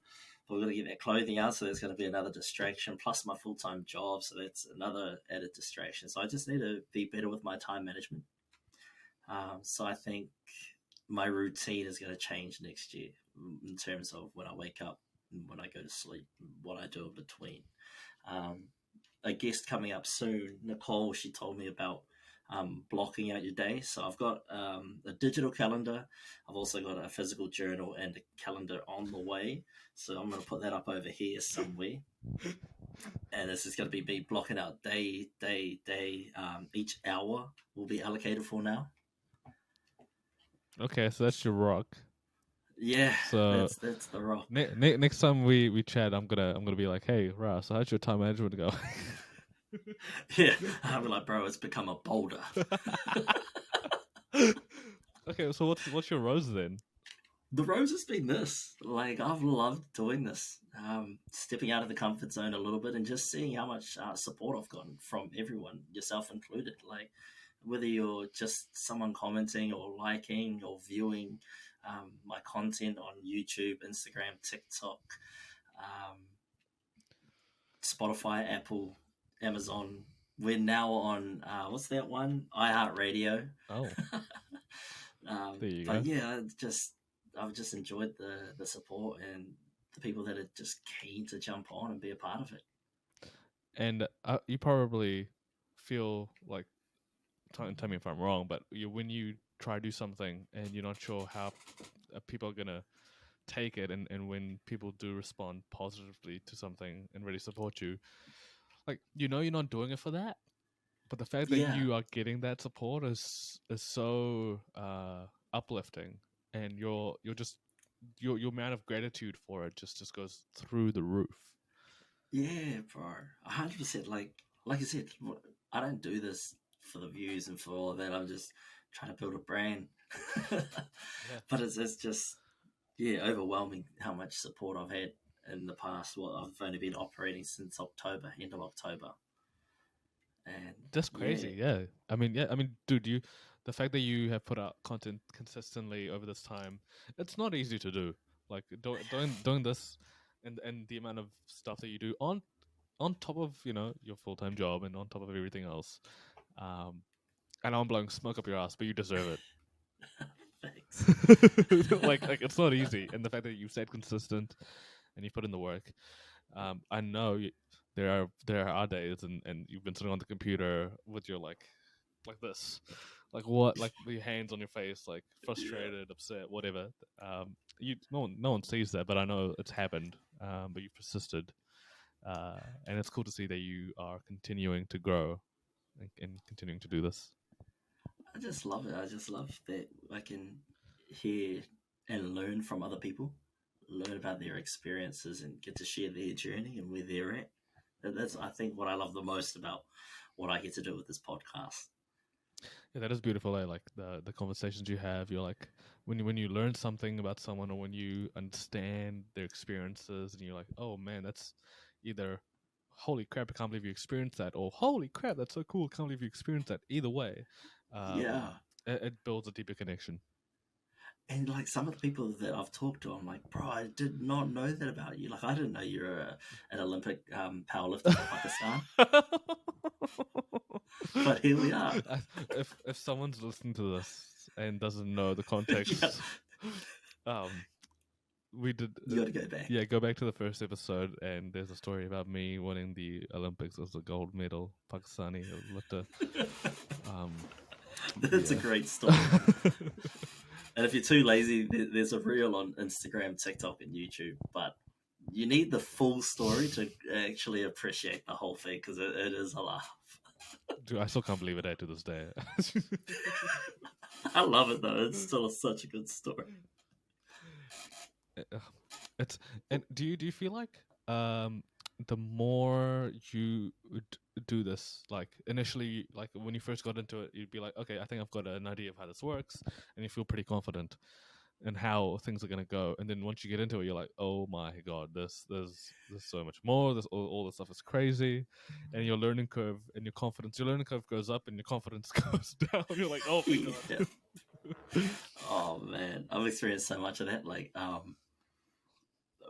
But we've got to get that clothing out, so there's going to be another distraction, plus my full-time job, so that's another added distraction. So I just need to be better with my time management. So I think my routine is going to change next year in terms of when I wake up and when I go to sleep, what I do in between. A guest coming up soon, Nicole, she told me about blocking out your day. So I've got a digital calendar. I've also got a physical journal and a calendar on the way. So I'm going to put that up over here somewhere. And this is going to be me blocking out day. Each hour will be allocated for now.
Okay, so that's your rock.
Yeah,
So
that's the rock.
Next time we chat, I'm gonna be like, hey, Ra, so how's your time management go?
Yeah, I'll be like, bro, it's become a boulder.
Okay, so what's your rose then?
The rose has been this. Like, I've loved doing this, stepping out of the comfort zone a little bit and just seeing how much support I've gotten from everyone, yourself included. Like, whether you're just someone commenting or liking or viewing my content on YouTube, Instagram, TikTok, Spotify, Apple, Amazon. We're now on what's that one? iHeartRadio.
Oh, there you
but
go.
yeah, I've just enjoyed the support and the people that are just keen to jump on and be a part of it.
And you probably feel like, tell me if I'm wrong, but when you try to do something and you're not sure how people are gonna take it, and when people do respond positively to something and really support you, like you're not doing it for that, but the fact that you are getting that support is so uplifting, and your amount of gratitude for it just goes through the roof.
Yeah, bro, 100%. Like I said, I don't do this for the views and for all of that. I'm just trying to build a brand.
Yeah.
But it's just overwhelming how much support I've had in the past. Well, I've only been operating since October, end of October. And
that's crazy. Yeah. I mean, dude, the fact that you have put out content consistently over this time, it's not easy to do. Like doing this, and the amount of stuff that you do on top of your full-time job and on top of everything else. And I'm blowing smoke up your ass, but you deserve it.
Thanks.
like it's not easy, and the fact that you've stayed consistent and you put in the work. I know there are days, and you've been sitting on the computer with your like this, like what, like your hands on your face, like frustrated, upset, whatever. No one sees that, but I know it's happened. But you've persisted, and it's cool to see that you are continuing to grow and continuing to do this.
I just love it. I just love that I can hear and learn from other people, learn about their experiences, and get to share their journey and where they're at. And that's, I think, what I love the most about what I get to do with this podcast.
Yeah, that is beautiful. Like the conversations you have, you're like when you learn something about someone, or when you understand their experiences, and you're like, oh man, that's either holy crap, I can't believe you experienced that, or holy crap, that's so cool, I can't believe you experienced that. Either way,
Yeah.
it builds a deeper connection.
And like some of the people that I've talked to, I'm like, bro, I did not know that about you. Like, I didn't know you're an Olympic powerlifter for Pakistan. But here we are.
If someone's listening to this and doesn't know the context, we did.
You got to go back.
Yeah, go back to the first episode, and there's a story about me winning the Olympics as a gold medal Pakistani lifter.
That's a great story. And if you're too lazy, there's a reel on Instagram, TikTok, and YouTube. But you need the full story to actually appreciate the whole thing, because it is a laugh.
Dude, I still can't believe it to this day.
I love it though. It's still such a good story.
And do you feel like the more you do this, like initially, like when you first got into it, you'd be like, okay, I think I've got an idea of how this works, and you feel pretty confident in how things are gonna go. And then once you get into it, you're like, oh my god, there's so much more. This all this stuff is crazy, and your learning curve and your learning curve goes up, and your confidence goes down. You're like, oh my god.
Oh man, I've experienced so much of that. Like,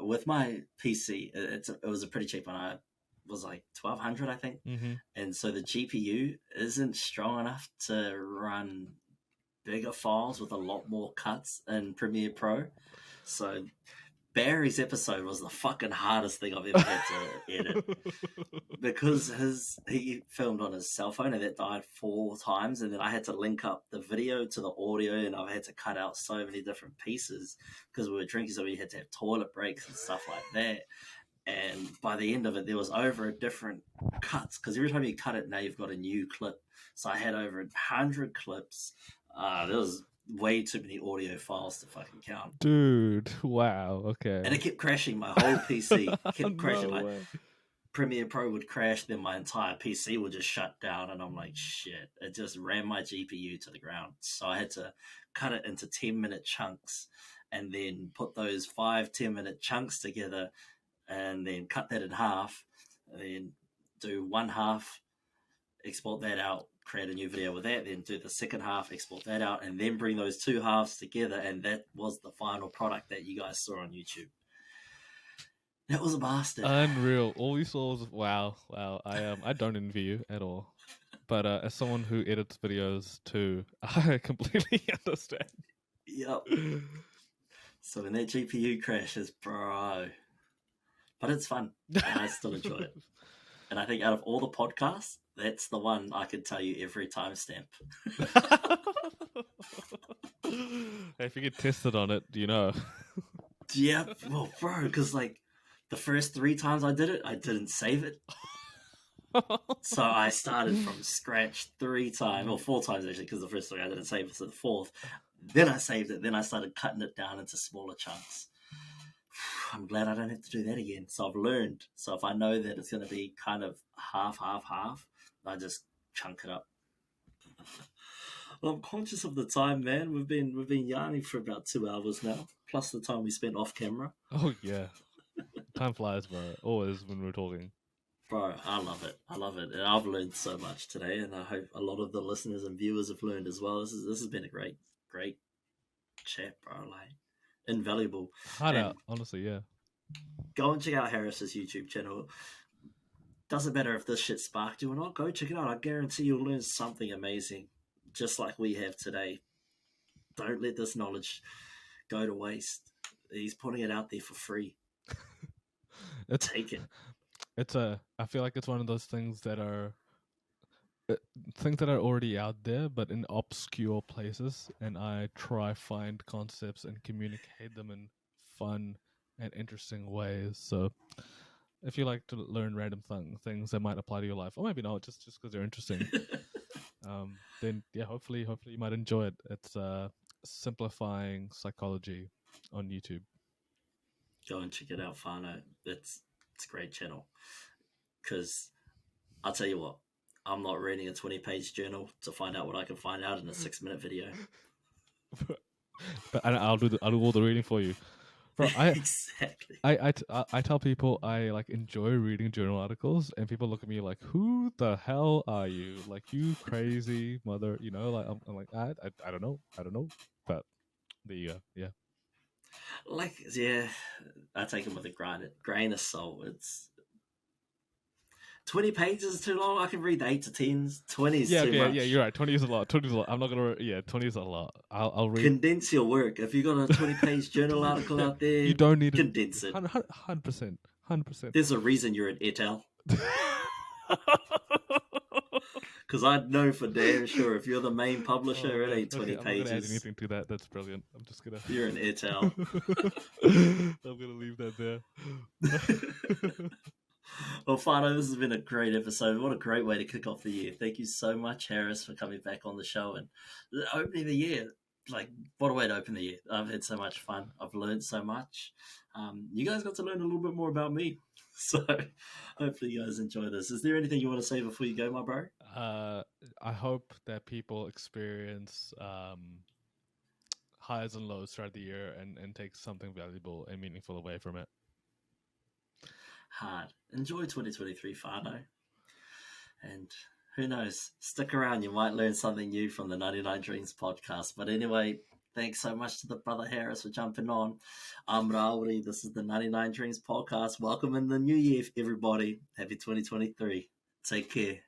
with my PC, it was a pretty cheap one. I was like 1200, I think,
Mm-hmm.
and so the GPU isn't strong enough to run bigger files with a lot more cuts in Premiere Pro. So Barry's episode was the fucking hardest thing I've ever had to edit because he filmed on his cell phone and that died 4 times, and then I had to link up the video to the audio, and I had to cut out so many different pieces because we were drinking, so we had to have toilet breaks and stuff like that. And by the end of it, there was over a different cuts because every time you cut it, now you've got a new clip. So I had over 100 clips. There was way too many audio files to fucking count.
Dude, wow, okay.
And it kept crashing. My whole PC kept crashing.
No
My
way.
Premiere Pro would crash, then my entire PC would just shut down, and I'm like, shit. It just ran my GPU to the ground. So I had to cut it into 10-minute chunks and then put those 5-10-minute chunks together and then cut that in half, and then do one half, export that out, create a new video with that, then do the second half, export that out, and then bring those two halves together, and that was the final product that you guys saw on YouTube. That was a bastard.
Unreal. All we saw was wow. I don't envy you at all, but as someone who edits videos too, I completely understand.
Yep. So when that GPU crashes, bro. But it's fun, and I still enjoy it. And I think out of all the podcasts, that's the one I could tell you every timestamp.
If you get tested on it, do you know?
Yeah, well, bro, because like the first 3 times I did it, I didn't save it. So I started from scratch 3 times, or 4 times actually, because the first 3 I didn't save it, so the 4th. Then I saved it, then I started cutting it down into smaller chunks. I'm glad I don't have to do that again. So I've learned. So if I know that it's going to be kind of half, I just chunk it up. Well, I'm conscious of the time, man. We've been yarning for about 2 hours now, plus the time we spent off camera.
Oh yeah, time flies, bro. Always when we're talking.
Bro, I love it. I love it, and I've learned so much today, and I hope a lot of the listeners and viewers have learned as well. This has been a great chat, bro. Like invaluable.
Hard
And
out, honestly, yeah.
go and check out Harris's YouTube channel. Doesn't matter if this shit sparked you or not. Go check it out. I guarantee you'll learn something amazing, just like we have today. Don't let this knowledge go to waste. He's putting it out there for free. Take it.
I feel like it's one of those things that are already out there, but in obscure places, and I try find concepts and communicate them in fun and interesting ways. So if you like to learn random things that might apply to your life, or maybe not, just because they're interesting, then yeah, hopefully you might enjoy it. It's simplifying psychology on YouTube.
Go and check it out, whānau. It's a great channel. Because I'll tell you what, I'm not reading a 20-page journal to find out what I can find out in a 6-minute video.
But I'll do all the reading for you. Bro,
Exactly.
I tell people I like enjoy reading journal articles, and people look at me like, "Who the hell are you? Like, you crazy mother?" You know, like I'm like I don't know, but there you go. Yeah.
Like, yeah, I take it with a grain of salt. It's 20 pages is too long. I can read the 8 to 10s. 20 is too much.
Yeah, you're right. 20 is a lot. 20 is a lot. I'm not gonna. Yeah, 20 is a lot. I'll read.
Condense your work. If you got a 20-page journal article out there,
you don't need
condense it.
100%.
There's a reason you're an etal. Because I know for damn sure if you're the main publisher, it ain't 20 pages.
I'm not gonna add anything to that. That's brilliant. I'm just gonna.
You're an etal.
I'm gonna leave that there.
Well, whānau, this has been a great episode. What a great way to kick off the year. Thank you so much, Harris, for coming back on the show and opening the year. Like, what a way to open the year. I've had so much fun. I've learned so much. You guys got to learn a little bit more about me. So hopefully you guys enjoy this. Is there anything you want to say before you go, my bro?
I hope that people experience highs and lows throughout the year and take something valuable and meaningful away from it.
Hard. Enjoy 2023, whānau. And Who knows? Stick around. You might learn something new from the 99 Dreams podcast. But anyway, thanks so much to the brother Harris for jumping on. I'm Rauri. This is the 99 Dreams podcast. Welcome in the new year, everybody. Happy 2023. Take care.